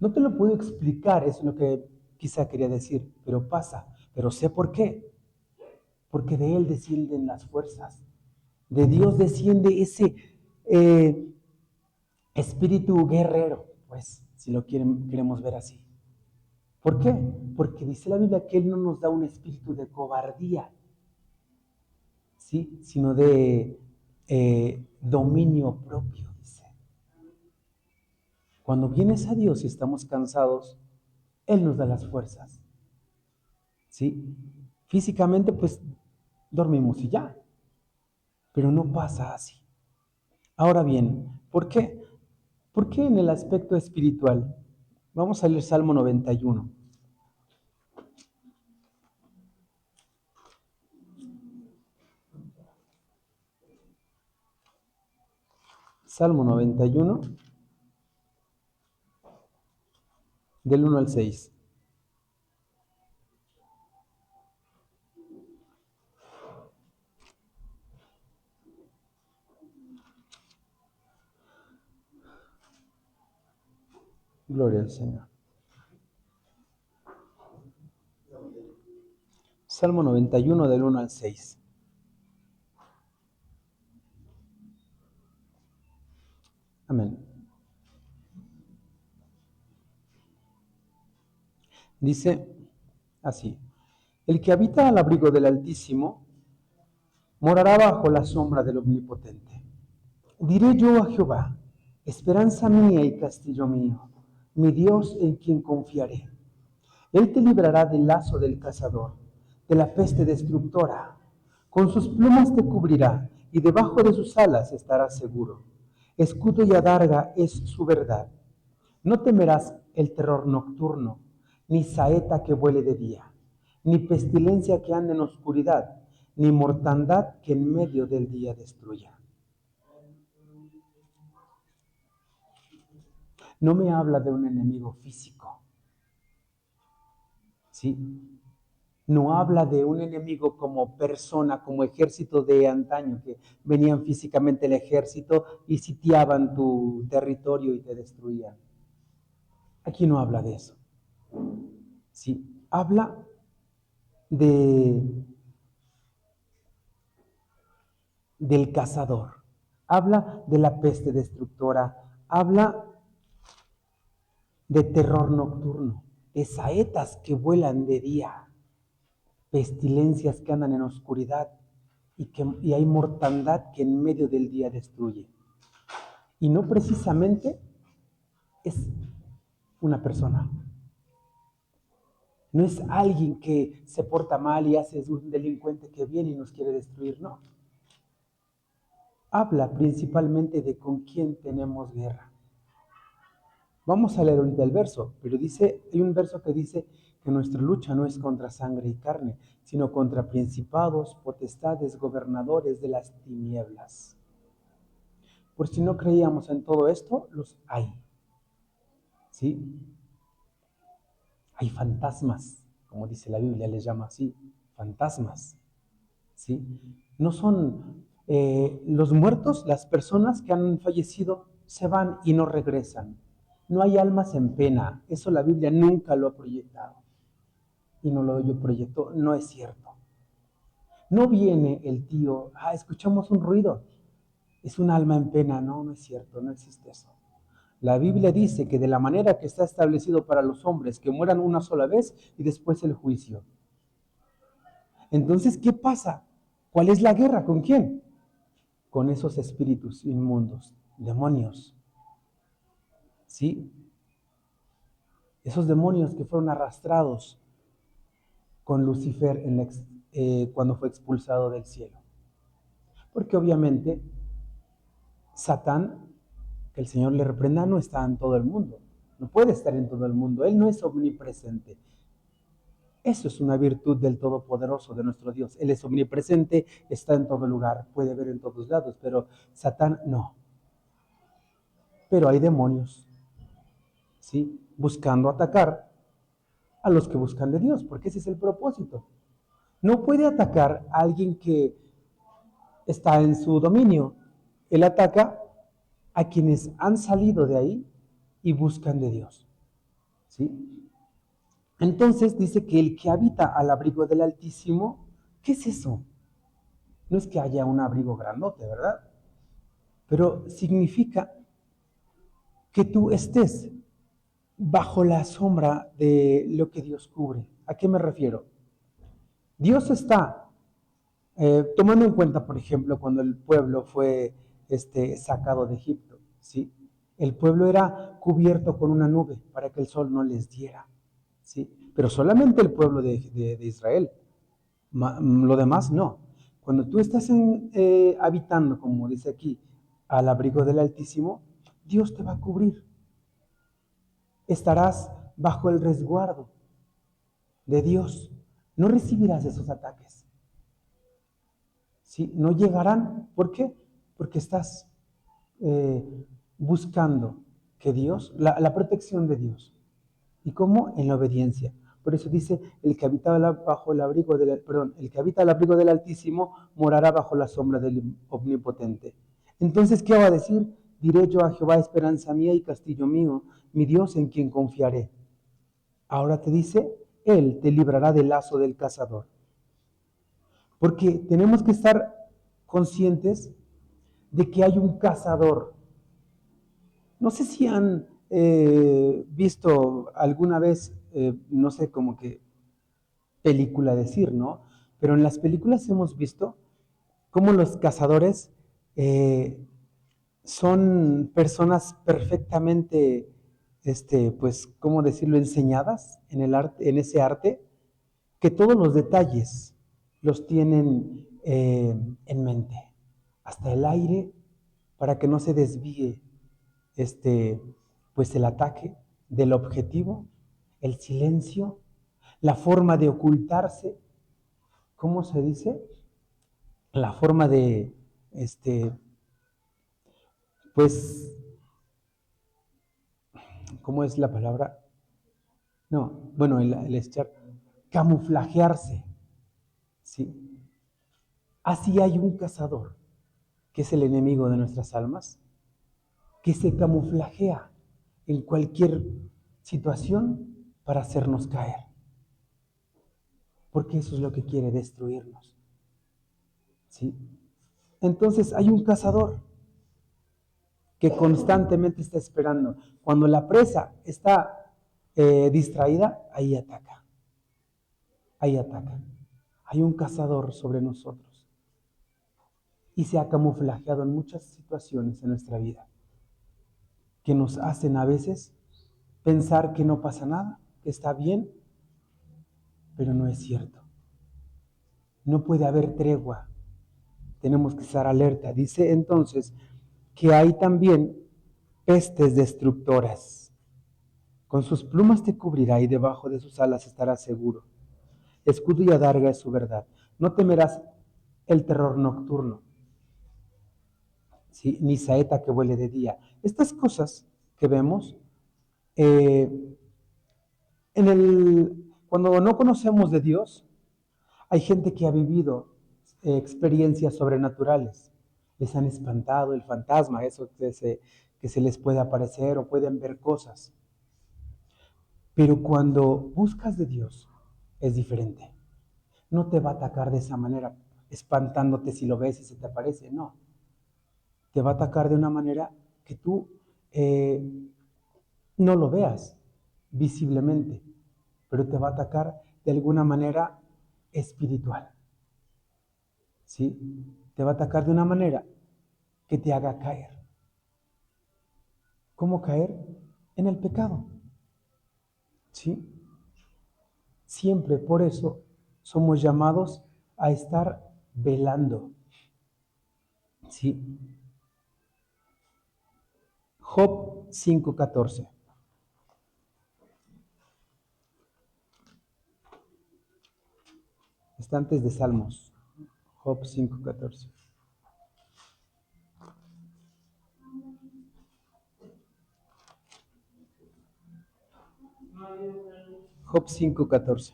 No te lo puedo explicar, es lo que quizá quería decir, pero pasa, pero sé por qué. Porque de Él descienden las fuerzas. De Dios desciende ese espíritu guerrero, pues, si lo queremos ver así. ¿Por qué? Porque dice la Biblia que Él no nos da un espíritu de cobardía, ¿sí? Sino de dominio propio, dice. Cuando vienes a Dios y estamos cansados, Él nos da las fuerzas, ¿sí? Físicamente, pues, dormimos y ya, pero no pasa así. Ahora bien, ¿por qué? ¿Por qué en el aspecto espiritual? Vamos a leer Salmo 91. Salmo 91, del 1 al 6. Gloria al Señor. Salmo 91, del 1 al 6. Amén. Dice así: el que habita al abrigo del Altísimo morará bajo la sombra del Omnipotente. Diré yo a Jehová, esperanza mía y castillo mío, mi Dios en quien confiaré. Él te librará del lazo del cazador, de la peste destructora. Con sus plumas te cubrirá, y debajo de sus alas estarás seguro. Escudo y adarga es su verdad. No temerás el terror nocturno, ni saeta que vuele de día, ni pestilencia que ande en oscuridad, ni mortandad que en medio del día destruya. No me habla de un enemigo físico, ¿sí? No habla de un enemigo como persona, como ejército de antaño, que venían físicamente el ejército y sitiaban tu territorio y te destruían. Aquí no habla de eso. Sí, habla de, del cazador, habla de la peste destructora, habla de terror nocturno, de saetas que vuelan de día, pestilencias que andan en oscuridad y hay mortandad que en medio del día destruye. Y no precisamente es una persona. No es alguien que se porta mal y hace un delincuente que viene y nos quiere destruir, no. Habla principalmente de con quién tenemos guerra. Vamos a leer ahorita el verso, pero hay un verso que dice que nuestra lucha no es contra sangre y carne, sino contra principados, potestades, gobernadores de las tinieblas. Por si no creíamos en todo esto, los hay. ¿Sí? Hay fantasmas, como dice la Biblia, les llama así, fantasmas. ¿Sí? No son los muertos, las personas que han fallecido, se van y no regresan. No hay almas en pena. Eso la Biblia nunca lo ha proyectado. Y no lo proyectó. No es cierto. No viene el tío, escuchamos un ruido. Es un alma en pena. No, no es cierto. No existe eso. La Biblia dice que de la manera que está establecido para los hombres, que mueran una sola vez y después el juicio. Entonces, ¿qué pasa? ¿Cuál es la guerra? ¿Con quién? Con esos espíritus inmundos, demonios. ¿Sí? Esos demonios que fueron arrastrados con Lucifer cuando fue expulsado del cielo. Porque obviamente Satán, que el Señor le reprenda, no está en todo el mundo. No puede estar en todo el mundo. Él no es omnipresente. Eso es una virtud del Todopoderoso, de nuestro Dios. Él es omnipresente, está en todo lugar, puede ver en todos lados, pero Satán no. Pero hay demonios, ¿sí? Buscando atacar a los que buscan de Dios, porque ese es el propósito. No puede atacar a alguien que está en su dominio. Él ataca a quienes han salido de ahí y buscan de Dios, ¿sí? Entonces dice que el que habita al abrigo del Altísimo, ¿qué es eso? No es que haya un abrigo grandote, ¿verdad? Pero significa que tú estés bajo la sombra de lo que Dios cubre. ¿A qué me refiero? Dios está tomando en cuenta, por ejemplo, cuando el pueblo fue sacado de Egipto, ¿sí? El pueblo era cubierto con una nube para que el sol no les diera, ¿sí? Pero solamente el pueblo de Israel. Lo demás no. Cuando tú estás habitando, como dice aquí, al abrigo del Altísimo, Dios te va a cubrir. Estarás bajo el resguardo de Dios. No recibirás esos ataques. ¿Sí? No llegarán. ¿Por qué? Porque estás buscando que Dios, la protección de Dios. ¿Y cómo? En la obediencia. Por eso dice, el que habita el que habita al abrigo del Altísimo morará bajo la sombra del Omnipotente. Entonces, ¿qué va a decir? Diré yo a Jehová, esperanza mía y castillo mío, mi Dios en quien confiaré. Ahora te dice, Él te librará del lazo del cazador. Porque tenemos que estar conscientes de que hay un cazador. No sé si han visto alguna vez, no sé, como que película decir, ¿no? Pero en las películas hemos visto cómo los cazadores son personas perfectamente, pues, ¿cómo decirlo?, enseñadas en ese arte, que todos los detalles los tienen en mente, hasta el aire, para que no se desvíe pues el ataque del objetivo, el silencio, la forma de ocultarse, ¿cómo se dice? La forma de, pues, ¿cómo es la palabra? No, bueno, el echar, camuflajearse, ¿sí? Así hay un cazador, que es el enemigo de nuestras almas, que se camuflajea en cualquier situación para hacernos caer. Porque eso es lo que quiere, destruirnos. ¿Sí? Entonces hay un cazador que constantemente está esperando. Cuando la presa está distraída, ahí ataca. Ahí ataca. Hay un cazador sobre nosotros. Y se ha camuflajeado en muchas situaciones en nuestra vida, que nos hacen a veces pensar que no pasa nada, que está bien, pero no es cierto. No puede haber tregua. Tenemos que estar alerta. Dice entonces que hay también pestes destructoras. Con sus plumas te cubrirá y debajo de sus alas estarás seguro. Escudo y adarga es su verdad. No temerás el terror nocturno, ¿sí? Ni saeta que vuele de día. Estas cosas que vemos, cuando no conocemos de Dios, hay gente que ha vivido experiencias sobrenaturales. Les han espantado el fantasma, eso que se les puede aparecer o pueden ver cosas. Pero cuando buscas de Dios, es diferente. No te va a atacar de esa manera, espantándote si lo ves y se te aparece, no. Te va a atacar de una manera que tú no lo veas visiblemente, pero te va a atacar de alguna manera espiritual, ¿sí? Te va a atacar de una manera que te haga caer. ¿Cómo caer? En el pecado, ¿sí? Siempre por eso somos llamados a estar velando, ¿sí? Job 5:14. Está antes de Salmos. Job 5:14. Job 5:14.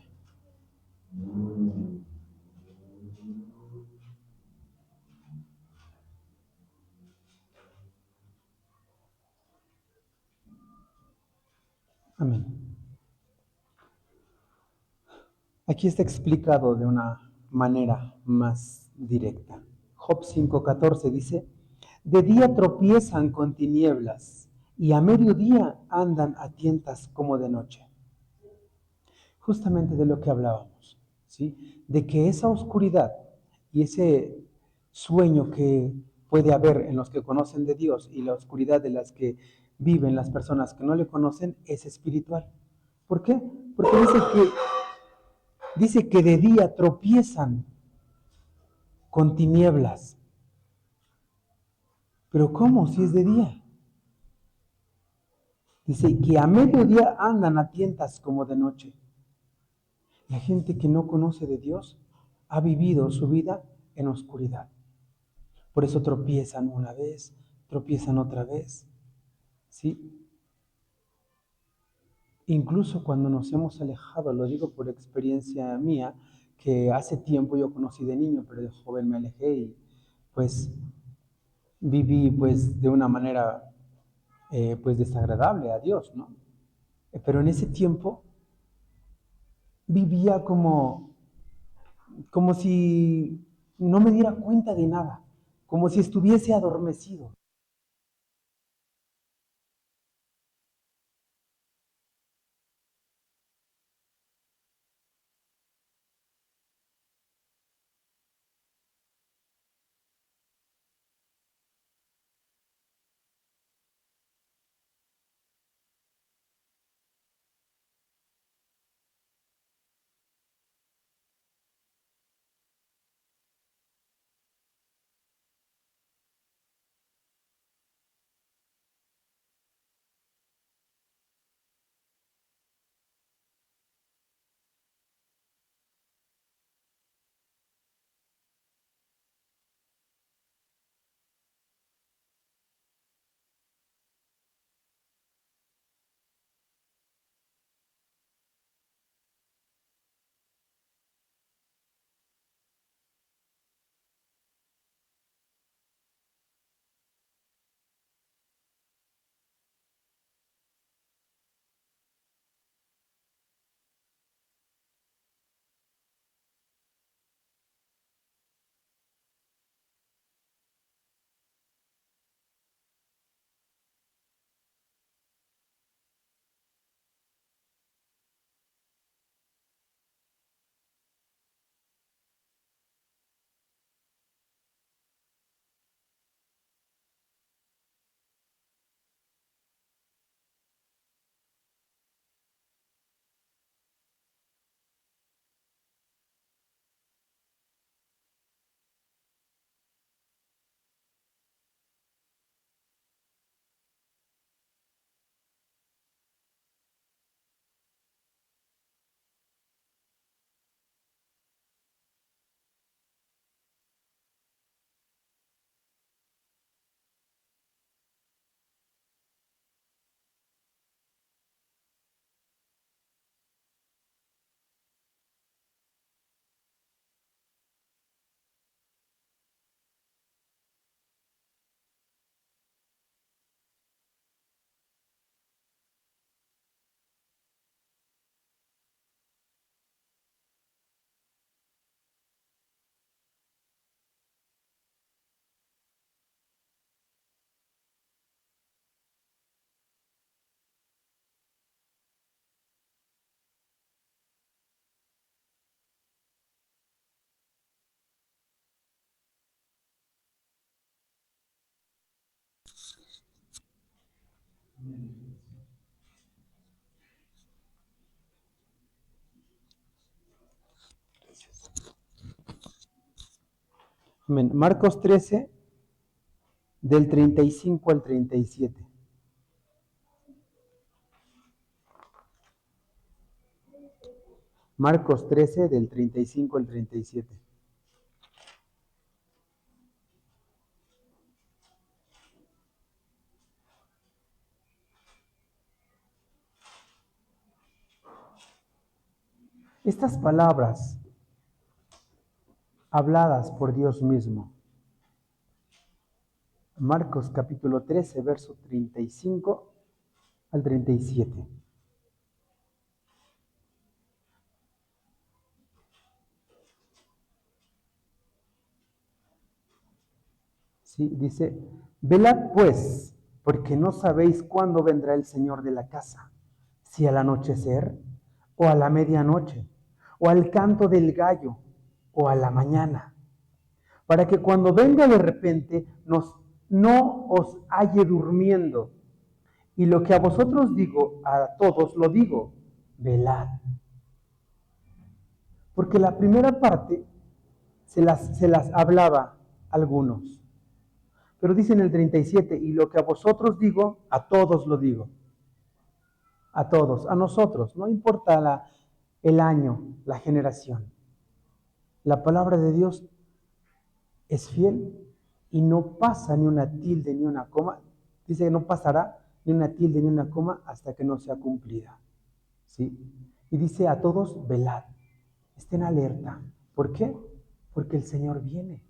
Amén. Aquí está explicado de una manera más directa. Job 5:14 dice, de día tropiezan con tinieblas y a mediodía andan a tientas como de noche. Justamente de lo que hablábamos, ¿sí? De que esa oscuridad y ese sueño que puede haber en los que conocen de Dios y la oscuridad de las que viven las personas que no le conocen es espiritual. ¿Por qué? Porque dice que de día tropiezan con tinieblas. Pero ¿cómo si es de día? Dice que a mediodía andan a tientas como de noche. La gente que no conoce de Dios ha vivido su vida en oscuridad. Por eso tropiezan una vez, tropiezan otra vez, ¿sí? Incluso cuando nos hemos alejado, lo digo por experiencia mía, que hace tiempo yo conocí de niño, pero de joven me alejé y pues viví pues de una manera pues desagradable a Dios, ¿no? Pero en ese tiempo vivía como si no me diera cuenta de nada, como si estuviese adormecido. Amén. Marcos 13, del 35 al 37. Marcos 13, del 35 al 37. Estas palabras habladas por Dios mismo. Marcos capítulo 13, verso 35 al 37. Sí, dice, velad pues, porque no sabéis cuándo vendrá el Señor de la casa, si al anochecer, o a la medianoche, o al canto del gallo, o a la mañana, para que cuando venga de repente no os halle durmiendo. Y lo que a vosotros digo, a todos lo digo, velad. Porque la primera parte se las hablaba a algunos. Pero dice en el 37, y lo que a vosotros digo, a todos lo digo. A todos, a nosotros, no importa el año, la generación. La palabra de Dios es fiel y no pasa ni una tilde ni una coma. Dice que no pasará ni una tilde ni una coma hasta que no sea cumplida. ¿Sí? Y dice a todos, velad, estén alerta. ¿Por qué? Porque el Señor viene.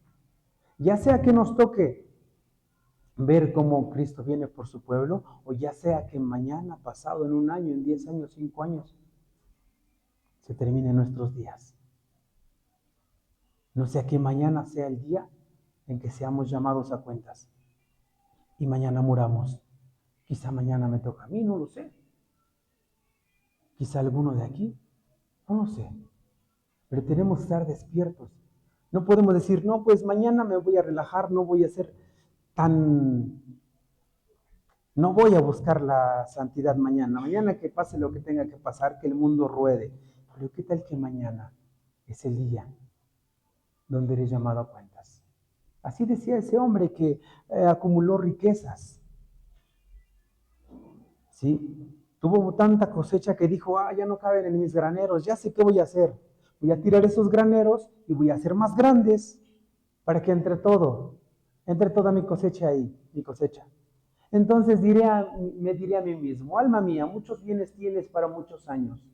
Ya sea que nos toque ver cómo Cristo viene por su pueblo, o ya sea que mañana, pasado, en un año, en 10 años, 5 años, se terminen nuestros días. No sea que mañana sea el día en que seamos llamados a cuentas y mañana muramos. Quizá mañana me toca a mí, no lo sé. Quizá alguno de aquí, no lo sé. Pero tenemos que estar despiertos. No podemos decir, no, pues mañana me voy a relajar, no voy a ser no voy a buscar la santidad mañana. Mañana que pase lo que tenga que pasar, que el mundo ruede. Pero ¿qué tal que mañana es el día donde eres llamado a cuentas? Así decía ese hombre que acumuló riquezas. ¿Sí? Tuvo tanta cosecha que dijo, ya no caben en mis graneros, ya sé qué voy a hacer. Voy a tirar esos graneros y voy a hacer más grandes para que entre toda mi cosecha ahí, mi cosecha. Entonces me diré a mí mismo, alma mía, muchos bienes tienes para muchos años.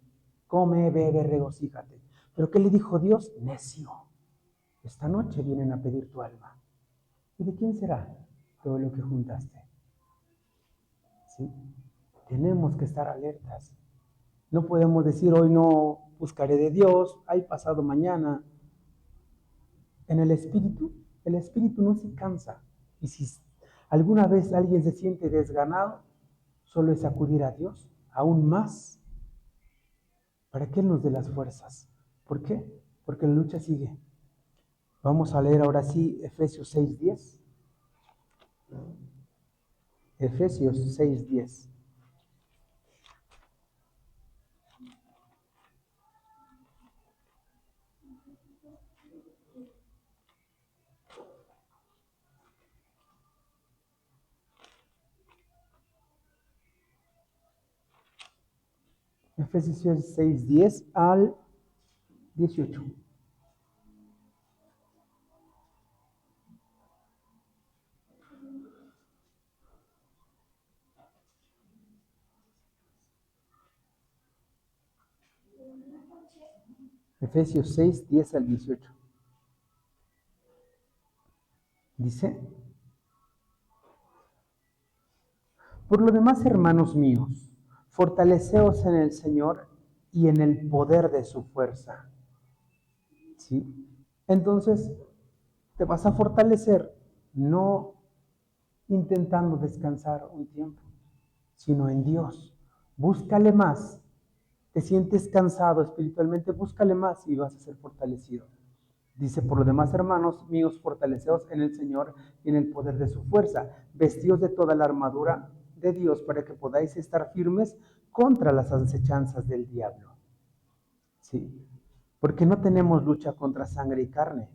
Come, bebe, regocíjate. Pero ¿qué le dijo Dios? Necio. Esta noche vienen a pedir tu alma. ¿Y de quién será todo lo que juntaste? ¿Sí? Tenemos que estar alertas. No podemos decir hoy no buscaré de Dios, hay pasado mañana. En el espíritu no se cansa. Y si alguna vez alguien se siente desganado, solo es acudir a Dios, aún más, para que Él nos dé las fuerzas. ¿Por qué? Porque la lucha sigue. Vamos a leer ahora sí Efesios 6:10. Efesios 6:10. Efesios 6:10 al 18. Efesios 6:10 al 18. Dice, por lo demás, hermanos míos, fortaleceos en el Señor y en el poder de su fuerza. ¿Sí? Entonces, te vas a fortalecer no intentando descansar un tiempo, sino en Dios. Búscale más. Te sientes cansado espiritualmente, búscale más y vas a ser fortalecido. Dice, por lo demás, hermanos míos, fortaleceos en el Señor y en el poder de su fuerza. Vestíos de toda la armadura de Dios para que podáis estar firmes contra las acechanzas del diablo. ¿Sí? Porque no tenemos lucha contra sangre y carne,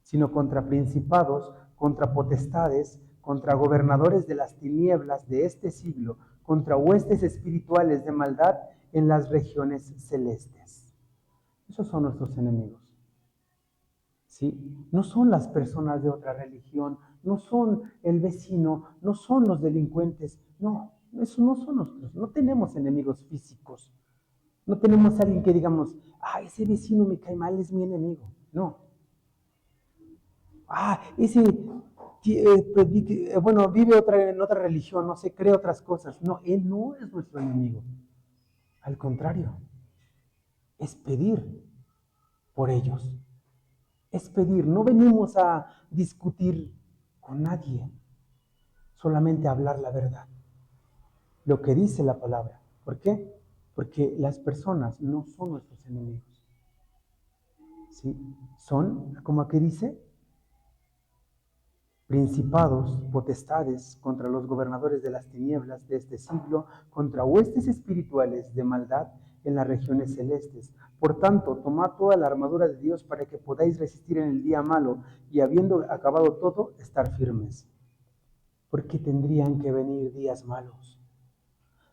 sino contra principados, contra potestades, contra gobernadores de las tinieblas de este siglo, contra huestes espirituales de maldad en las regiones celestes. Esos son nuestros enemigos. ¿Sí? No son las personas de otra religión, no son el vecino, no son los delincuentes, no, eso no son nosotros, no tenemos enemigos físicos, no tenemos a alguien que digamos, ese vecino me cae mal, es mi enemigo, no. Ese, vive en otra religión, no sé, cree otras cosas, no, él no es nuestro enemigo, al contrario, es pedir por ellos. Es pedir, no venimos a discutir con nadie, solamente a hablar la verdad, lo que dice la palabra. ¿Por qué? Porque las personas no son nuestros enemigos, ¿sí? Son, como aquí dice, principados, potestades contra los gobernadores de las tinieblas de este siglo, contra huestes espirituales de maldad en las regiones celestes. Por tanto, tomad toda la armadura de Dios para que podáis resistir en el día malo y, habiendo acabado todo, estar firmes. Porque tendrían que venir días malos,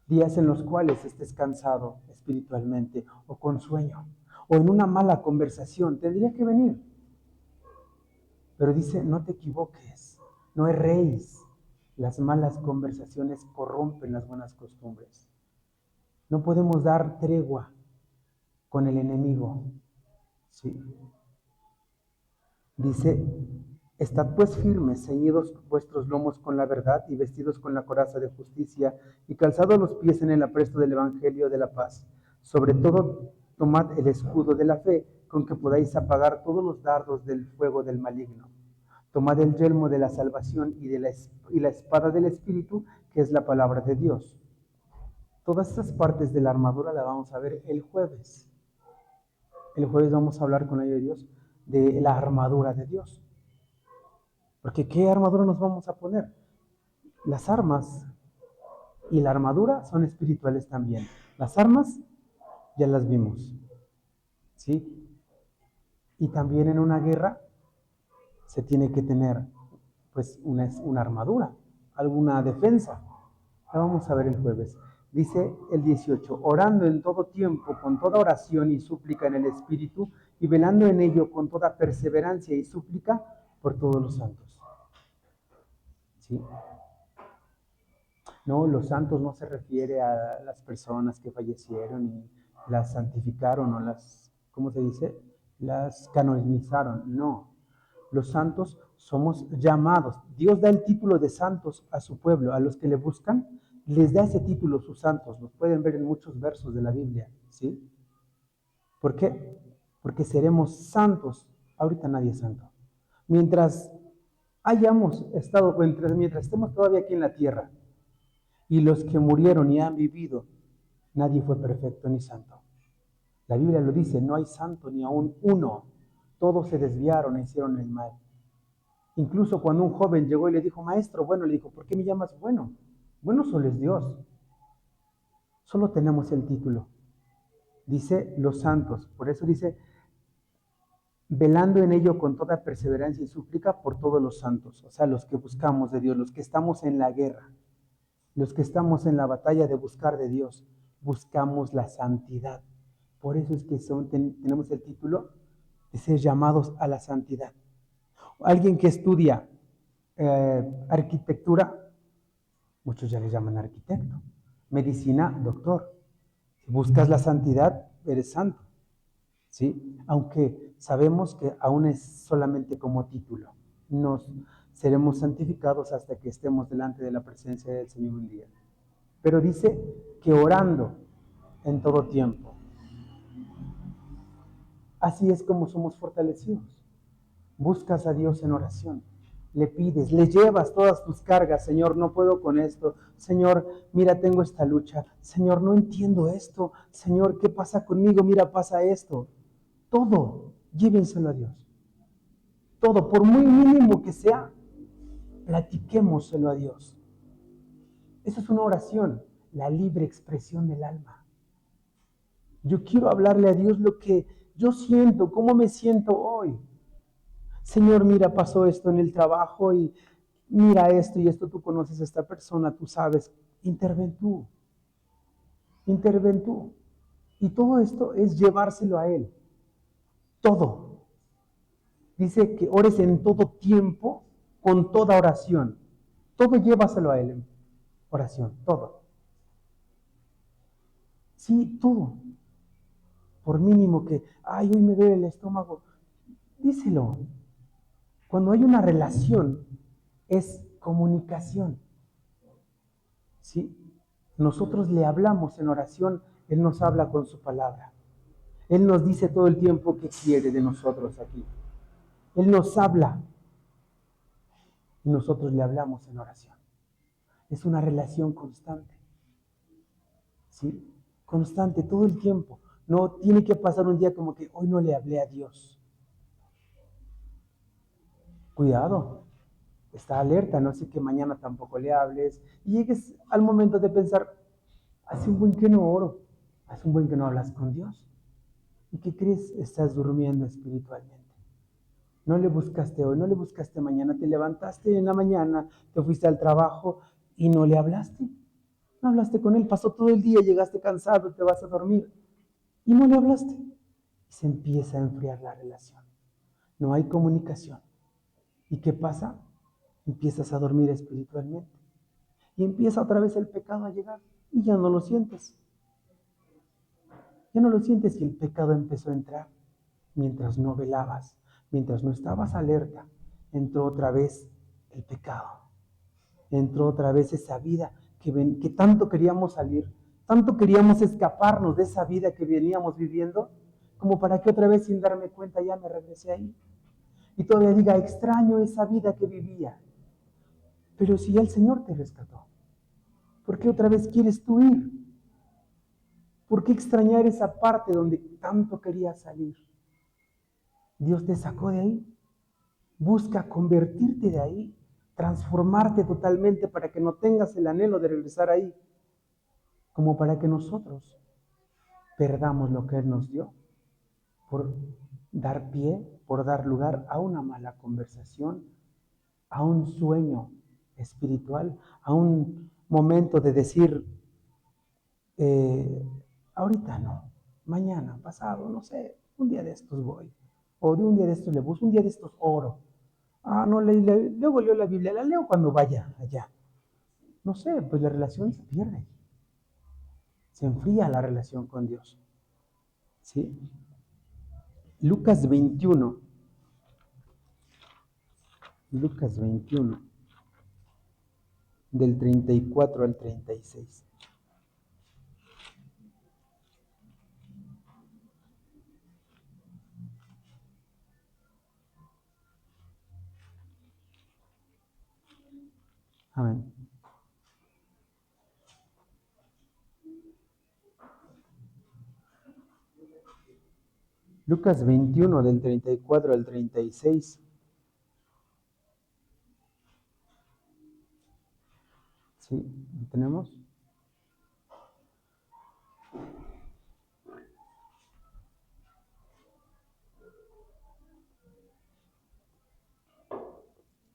días en los cuales estés cansado espiritualmente o con sueño o en una mala conversación, tendría que venir. Pero dice, no te equivoques, no erréis. Las malas conversaciones corrompen las buenas costumbres. No podemos dar tregua con el enemigo. ¿Sí? Dice, estad pues firmes, ceñidos vuestros lomos con la verdad y vestidos con la coraza de justicia y calzados los pies en el apresto del evangelio de la paz. Sobre todo, tomad el escudo de la fe, con que podáis apagar todos los dardos del fuego del maligno. Tomad el yelmo de la salvación y la espada del Espíritu, que es la palabra de Dios. Todas estas partes de la armadura la vamos a ver el jueves. El jueves vamos a hablar con la ayuda de Dios de la armadura de Dios. Porque ¿qué armadura nos vamos a poner? Las armas y la armadura son espirituales también. Las armas ya las vimos, ¿sí? Y también en una guerra se tiene que tener pues una armadura, alguna defensa. La vamos a ver el jueves. Dice el 18, orando en todo tiempo, con toda oración y súplica en el Espíritu, y velando en ello con toda perseverancia y súplica por todos los santos. ¿Sí? No, los santos no se refiere a las personas que fallecieron y las santificaron o las, ¿cómo se dice? Las canonizaron. No, los santos somos llamados. Dios da el título de santos a su pueblo, a los que le buscan, les da ese título sus santos. Los pueden ver en muchos versos de la Biblia, ¿sí? ¿Por qué? Porque seremos santos. Ahorita nadie es santo. Mientras mientras estemos todavía aquí en la tierra, y los que murieron y han vivido, nadie fue perfecto ni santo. La Biblia lo dice, no hay santo ni aún uno. Todos se desviaron e hicieron el mal. Incluso cuando un joven llegó y le dijo, maestro, bueno, le dijo, ¿por qué me llamas bueno? Bueno solo es Dios. Solo tenemos el título. Dice los santos. Por eso dice, velando en ello con toda perseverancia y súplica por todos los santos. O sea, los que buscamos de Dios, los que estamos en la guerra, los que estamos en la batalla de buscar de Dios, buscamos la santidad. Por eso es que tenemos el título de ser llamados a la santidad. Alguien que estudia arquitectura, muchos ya le llaman arquitecto. Medicina, doctor. Si buscas la santidad, eres santo. ¿Sí? Aunque sabemos que aún es solamente como título. Nos seremos santificados hasta que estemos delante de la presencia del Señor un día. Pero dice que orando en todo tiempo. Así es como somos fortalecidos. Buscas a Dios en oración. Le pides, le llevas todas tus cargas. Señor, no puedo con esto. Señor, mira, tengo esta lucha. Señor, no entiendo esto. Señor, ¿qué pasa conmigo? Mira, pasa esto. Todo, llévenselo a Dios. Todo, por muy mínimo que sea, platiquémoselo a Dios. Esa es una oración, la libre expresión del alma. Yo quiero hablarle a Dios lo que yo siento, cómo me siento hoy. Señor, mira, pasó esto en el trabajo y mira esto y esto, tú conoces a esta persona, tú sabes, interven tú, interven tú. Y todo esto es llevárselo a Él, todo. Dice que ores en todo tiempo, con toda oración. Todo llévaselo a Él en oración, todo. Sí, todo. Por mínimo que, ay, hoy me duele el estómago, díselo. Cuando hay una relación, es comunicación. ¿Sí? Nosotros le hablamos en oración, Él nos habla con su palabra. Él nos dice todo el tiempo que quiere de nosotros aquí. Él nos habla y nosotros le hablamos en oración. Es una relación constante. ¿Sí? Constante, todo el tiempo. No tiene que pasar un día como que hoy no le hablé a Dios. Cuidado, está alerta, no sé que mañana tampoco le hables y llegues al momento de pensar, hace un buen que no oro, hace un buen que no hablas con Dios. ¿Y qué crees? Estás durmiendo espiritualmente. No le buscaste hoy, no le buscaste mañana, te levantaste en la mañana, te fuiste al trabajo y no le hablaste. No hablaste con él, pasó todo el día, llegaste cansado, te vas a dormir y no le hablaste. Y se empieza a enfriar la relación. No hay comunicación. ¿Y qué pasa? Empiezas a dormir espiritualmente. Y empieza otra vez el pecado a llegar y ya no lo sientes. Ya no lo sientes y el pecado empezó a entrar mientras no velabas, mientras no estabas alerta. Entró otra vez el pecado. Entró otra vez esa vida que tanto queríamos salir, tanto queríamos escaparnos de esa vida que veníamos viviendo, como para que otra vez sin darme cuenta ya me regresé ahí. Y todavía diga, extraño esa vida que vivía. Pero si ya el Señor te rescató, ¿por qué otra vez quieres tú ir? ¿Por qué extrañar esa parte donde tanto querías salir? Dios te sacó de ahí. Busca convertirte de ahí, transformarte totalmente para que no tengas el anhelo de regresar ahí, como para que nosotros perdamos lo que Él nos dio por dar pie, por dar lugar a una mala conversación, a un sueño espiritual, a un momento de decir, ahorita no, mañana, pasado, no sé, un día de estos voy, o de un día de estos le busco, un día de estos oro. Ah, no, luego leo la Biblia, la leo cuando vaya allá. No sé, pues la relación se pierde, se enfría la relación con Dios. ¿Sí? Lucas 21, Lucas 21, del 34 al 36. Amén. Lucas 21, del 34 al 36. ¿Sí? ¿Lo tenemos?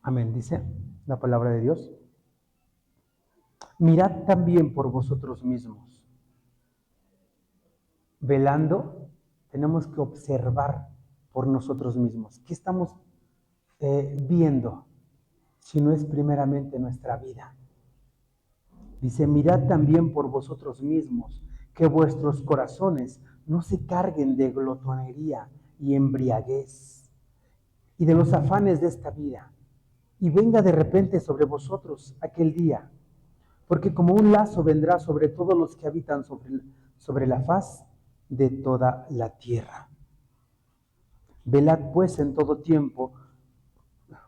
Amén, dice la palabra de Dios. Mirad también por vosotros mismos. Velando, tenemos que observar por nosotros mismos. ¿Qué estamos viendo si no es primeramente nuestra vida? Dice, mirad también por vosotros mismos, que vuestros corazones no se carguen de glotonería y embriaguez y de los afanes de esta vida, y venga de repente sobre vosotros aquel día, porque como un lazo vendrá sobre todos los que habitan sobre la faz de toda la tierra. Velad pues en todo tiempo,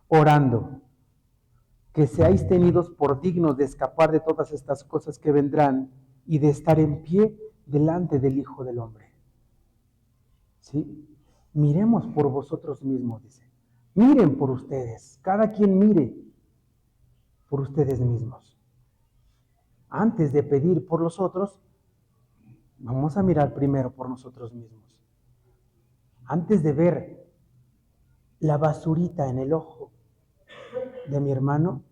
orando, que seáis tenidos por dignos de escapar de todas estas cosas que vendrán y de estar en pie delante del Hijo del Hombre. ¿Sí? Miremos por vosotros mismos, dice. Miren por ustedes, cada quien mire por ustedes mismos. Antes de pedir por los otros, vamos a mirar primero por nosotros mismos. Antes de ver la basurita en el ojo de mi hermano,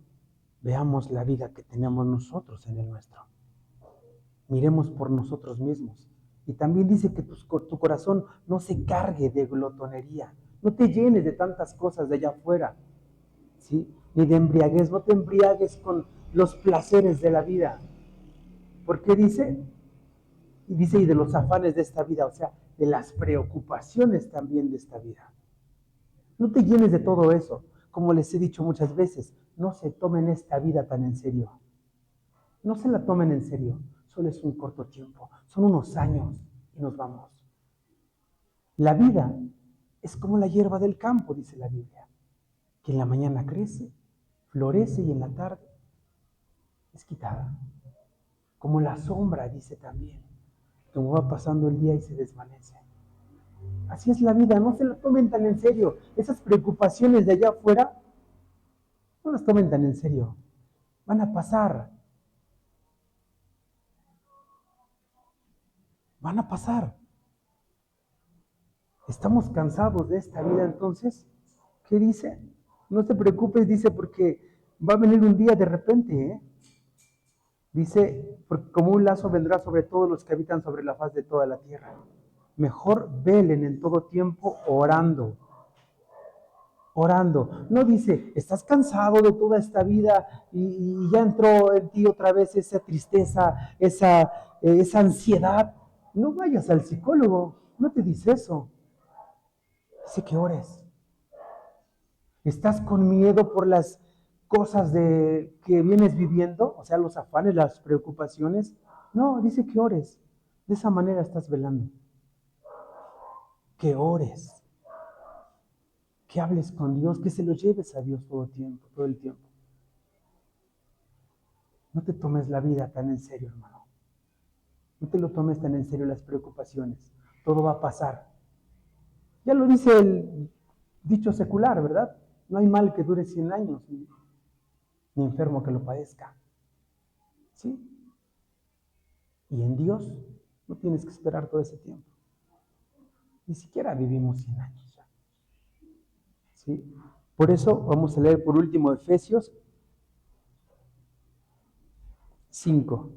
veamos la vida que tenemos nosotros en el nuestro. Miremos por nosotros mismos. Y también dice que tu corazón no se cargue de glotonería. No te llenes de tantas cosas de allá afuera, ¿sí? Ni de embriaguez. No te embriagues con los placeres de la vida. ¿Por qué dice? Y dice, y de los afanes de esta vida, o sea, de las preocupaciones también de esta vida. No te llenes de todo eso. Como les he dicho muchas veces, no se tomen esta vida tan en serio. No se la tomen en serio. Solo es un corto tiempo. Son unos años y nos vamos. La vida es como la hierba del campo, dice la Biblia, que en la mañana crece, florece y en la tarde es quitada. Como la sombra, dice también, como va pasando el día y se desvanece. Así es la vida, no se la tomen tan en serio. Esas preocupaciones de allá afuera, no las tomen tan en serio. Van a pasar. Van a pasar. ¿Estamos cansados de esta vida entonces? ¿Qué dice? No te preocupes, dice, porque va a venir un día de repente, ¿eh? Dice, porque como un lazo vendrá sobre todos los que habitan sobre la faz de toda la tierra. Mejor velen en todo tiempo orando. Orando. No dice, estás cansado de toda esta vida y ya entró en ti otra vez esa tristeza, esa ansiedad. No vayas al psicólogo, no te dice eso. Dice que ores. ¿Estás con miedo por las cosas que vienes viviendo? O sea, los afanes, las preocupaciones. No, dice que ores. De esa manera estás velando. Que ores. Que hables con Dios, que se lo lleves a Dios todo el tiempo. No te tomes la vida tan en serio, hermano. No te lo tomes tan en serio las preocupaciones. Todo va a pasar. Ya lo dice el dicho secular, ¿verdad? No hay mal que dure 100 años, ni enfermo que lo padezca. ¿Sí? Y en Dios no tienes que esperar todo ese tiempo. Ni siquiera vivimos 100 años ya. ¿Sí? Por eso vamos a leer por último Efesios 5.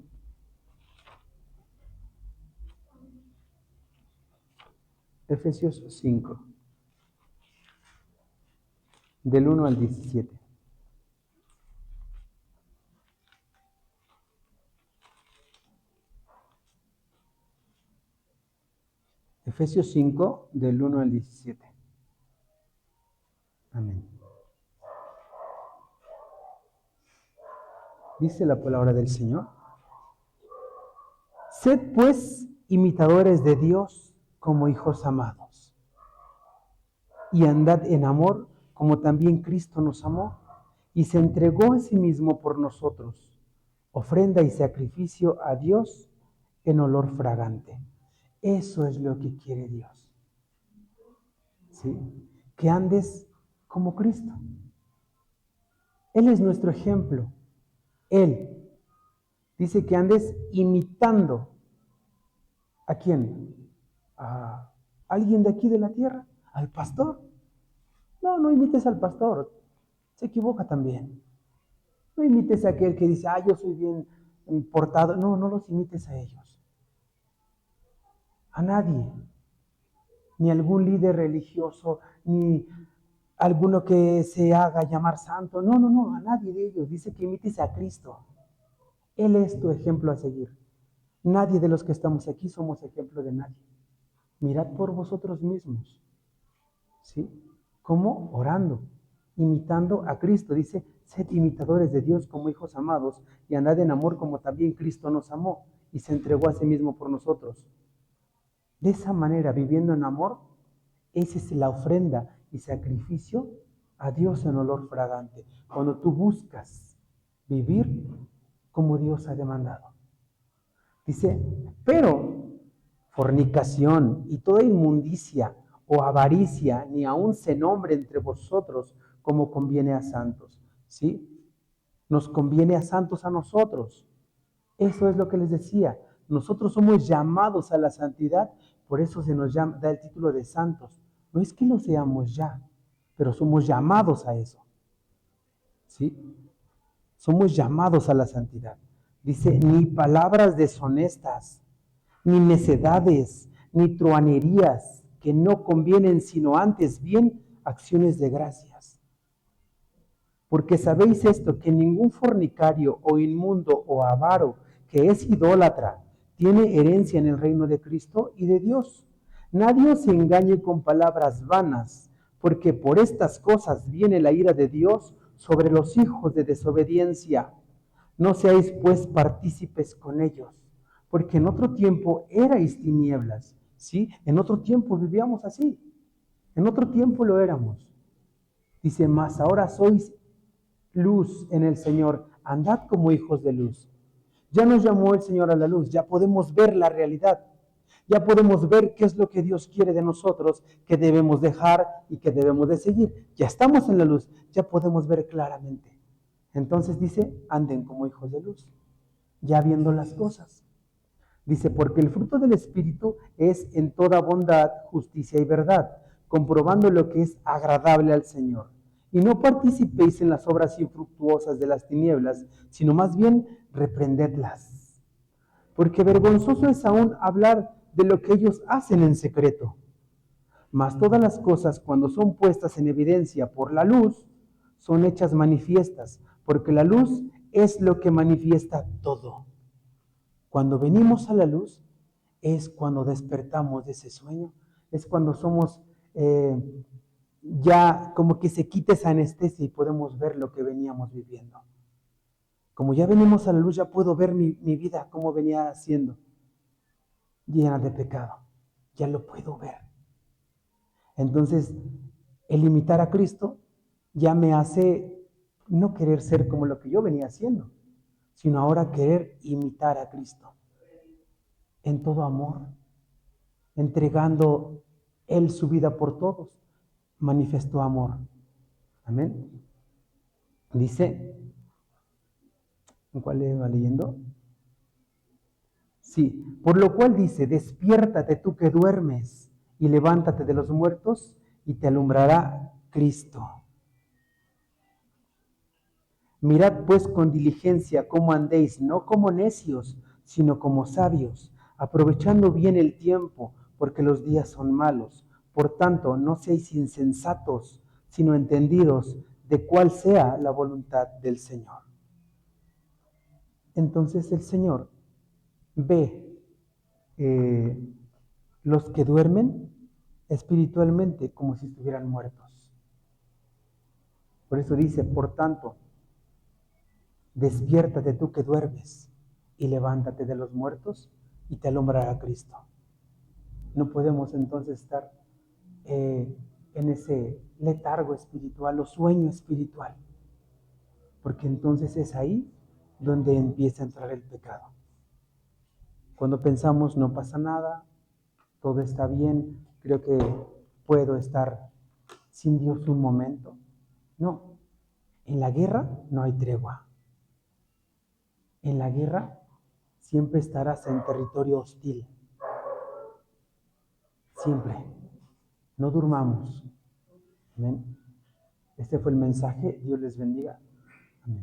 Efesios 5. Del 1 al 17. Efesios 5, del 1 al 17. Amén. Dice la palabra del Señor. Sed pues imitadores de Dios como hijos amados, y andad en amor como también Cristo nos amó, y se entregó a sí mismo por nosotros, ofrenda y sacrificio a Dios en olor fragante. Eso es lo que quiere Dios. ¿Sí? Que andes como Cristo. Él es nuestro ejemplo. Él dice que andes imitando. ¿A quién? ¿A alguien de aquí de la tierra? ¿Al pastor? No, no imites al pastor. Se equivoca también. No imites a aquel que dice, yo soy bien portado. No, no los imites a ellos. A nadie. Ni algún líder religioso, ni alguno que se haga llamar santo. No, no, no, a nadie de ellos. Dice que imites a Cristo. Él es tu ejemplo a seguir. Nadie de los que estamos aquí somos ejemplo de nadie. Mirad por vosotros mismos. ¿Sí? ¿Cómo? Orando, imitando a Cristo. Dice, sed imitadores de Dios como hijos amados y andad en amor como también Cristo nos amó y se entregó a sí mismo por nosotros. De esa manera, viviendo en amor, esa es la ofrenda y sacrificio a Dios en olor fragante. Cuando tú buscas vivir como Dios ha demandado. Dice, pero fornicación y toda inmundicia o avaricia ni aun se nombre entre vosotros como conviene a santos. ¿Sí? Nos conviene a santos a nosotros. Eso es lo que les decía. Nosotros somos llamados a la santidad, por eso se nos da el título de santos. No es que lo seamos ya, pero somos llamados a eso, ¿sí? Somos llamados a la santidad. Dice, ni palabras deshonestas, ni necedades, ni truanerías que no convienen, sino antes bien acciones de gracias. Porque sabéis esto, que ningún fornicario o inmundo o avaro que es idólatra tiene herencia en el reino de Cristo y de Dios. Nadie os engañe con palabras vanas, porque por estas cosas viene la ira de Dios sobre los hijos de desobediencia. No seáis pues partícipes con ellos, porque en otro tiempo erais tinieblas, ¿sí? En otro tiempo vivíamos así, en otro tiempo lo éramos. Dice, mas ahora sois luz en el Señor, andad como hijos de luz. Ya nos llamó el Señor a la luz, ya podemos ver la realidad, ya podemos ver qué es lo que Dios quiere de nosotros, qué debemos dejar y qué debemos de seguir. Ya estamos en la luz, ya podemos ver claramente. Entonces dice, anden como hijos de luz, ya viendo las cosas. Dice, porque el fruto del Espíritu es en toda bondad, justicia y verdad, comprobando lo que es agradable al Señor. Y no participéis en las obras infructuosas de las tinieblas, sino más bien reprendedlas. Porque vergonzoso es aún hablar de lo que ellos hacen en secreto. Mas todas las cosas, cuando son puestas en evidencia por la luz, son hechas manifiestas, porque la luz es lo que manifiesta todo. Cuando venimos a la luz es cuando despertamos de ese sueño, es cuando somos ya como que se quita esa anestesia y podemos ver lo que veníamos viviendo. Como ya venimos a la luz, ya puedo ver mi vida, cómo venía siendo, llena de pecado. Ya lo puedo ver. Entonces, el imitar a Cristo ya me hace no querer ser como lo que yo venía haciendo, sino ahora querer imitar a Cristo en todo amor, entregando Él su vida por todos, manifestó amor. Amén. Dice, ¿en cuál le va leyendo? Sí, por lo cual dice, despiértate tú que duermes y levántate de los muertos y te alumbrará Cristo. Mirad pues con diligencia cómo andéis, no como necios, sino como sabios, aprovechando bien el tiempo, porque los días son malos. Por tanto, no seáis insensatos, sino entendidos de cuál sea la voluntad del Señor. Entonces el Señor ve los que duermen espiritualmente como si estuvieran muertos. Por eso dice, por tanto, despiértate tú que duermes y levántate de los muertos y te alumbrará Cristo. No podemos entonces estar en ese letargo espiritual o sueño espiritual, porque entonces es ahí donde empieza a entrar el pecado. Cuando pensamos no pasa nada, todo está bien, creo que puedo estar sin Dios un momento. No, en la guerra no hay tregua. En la guerra siempre estarás en territorio hostil. Siempre. No durmamos. Amén. Este fue el mensaje. Dios les bendiga. Amén.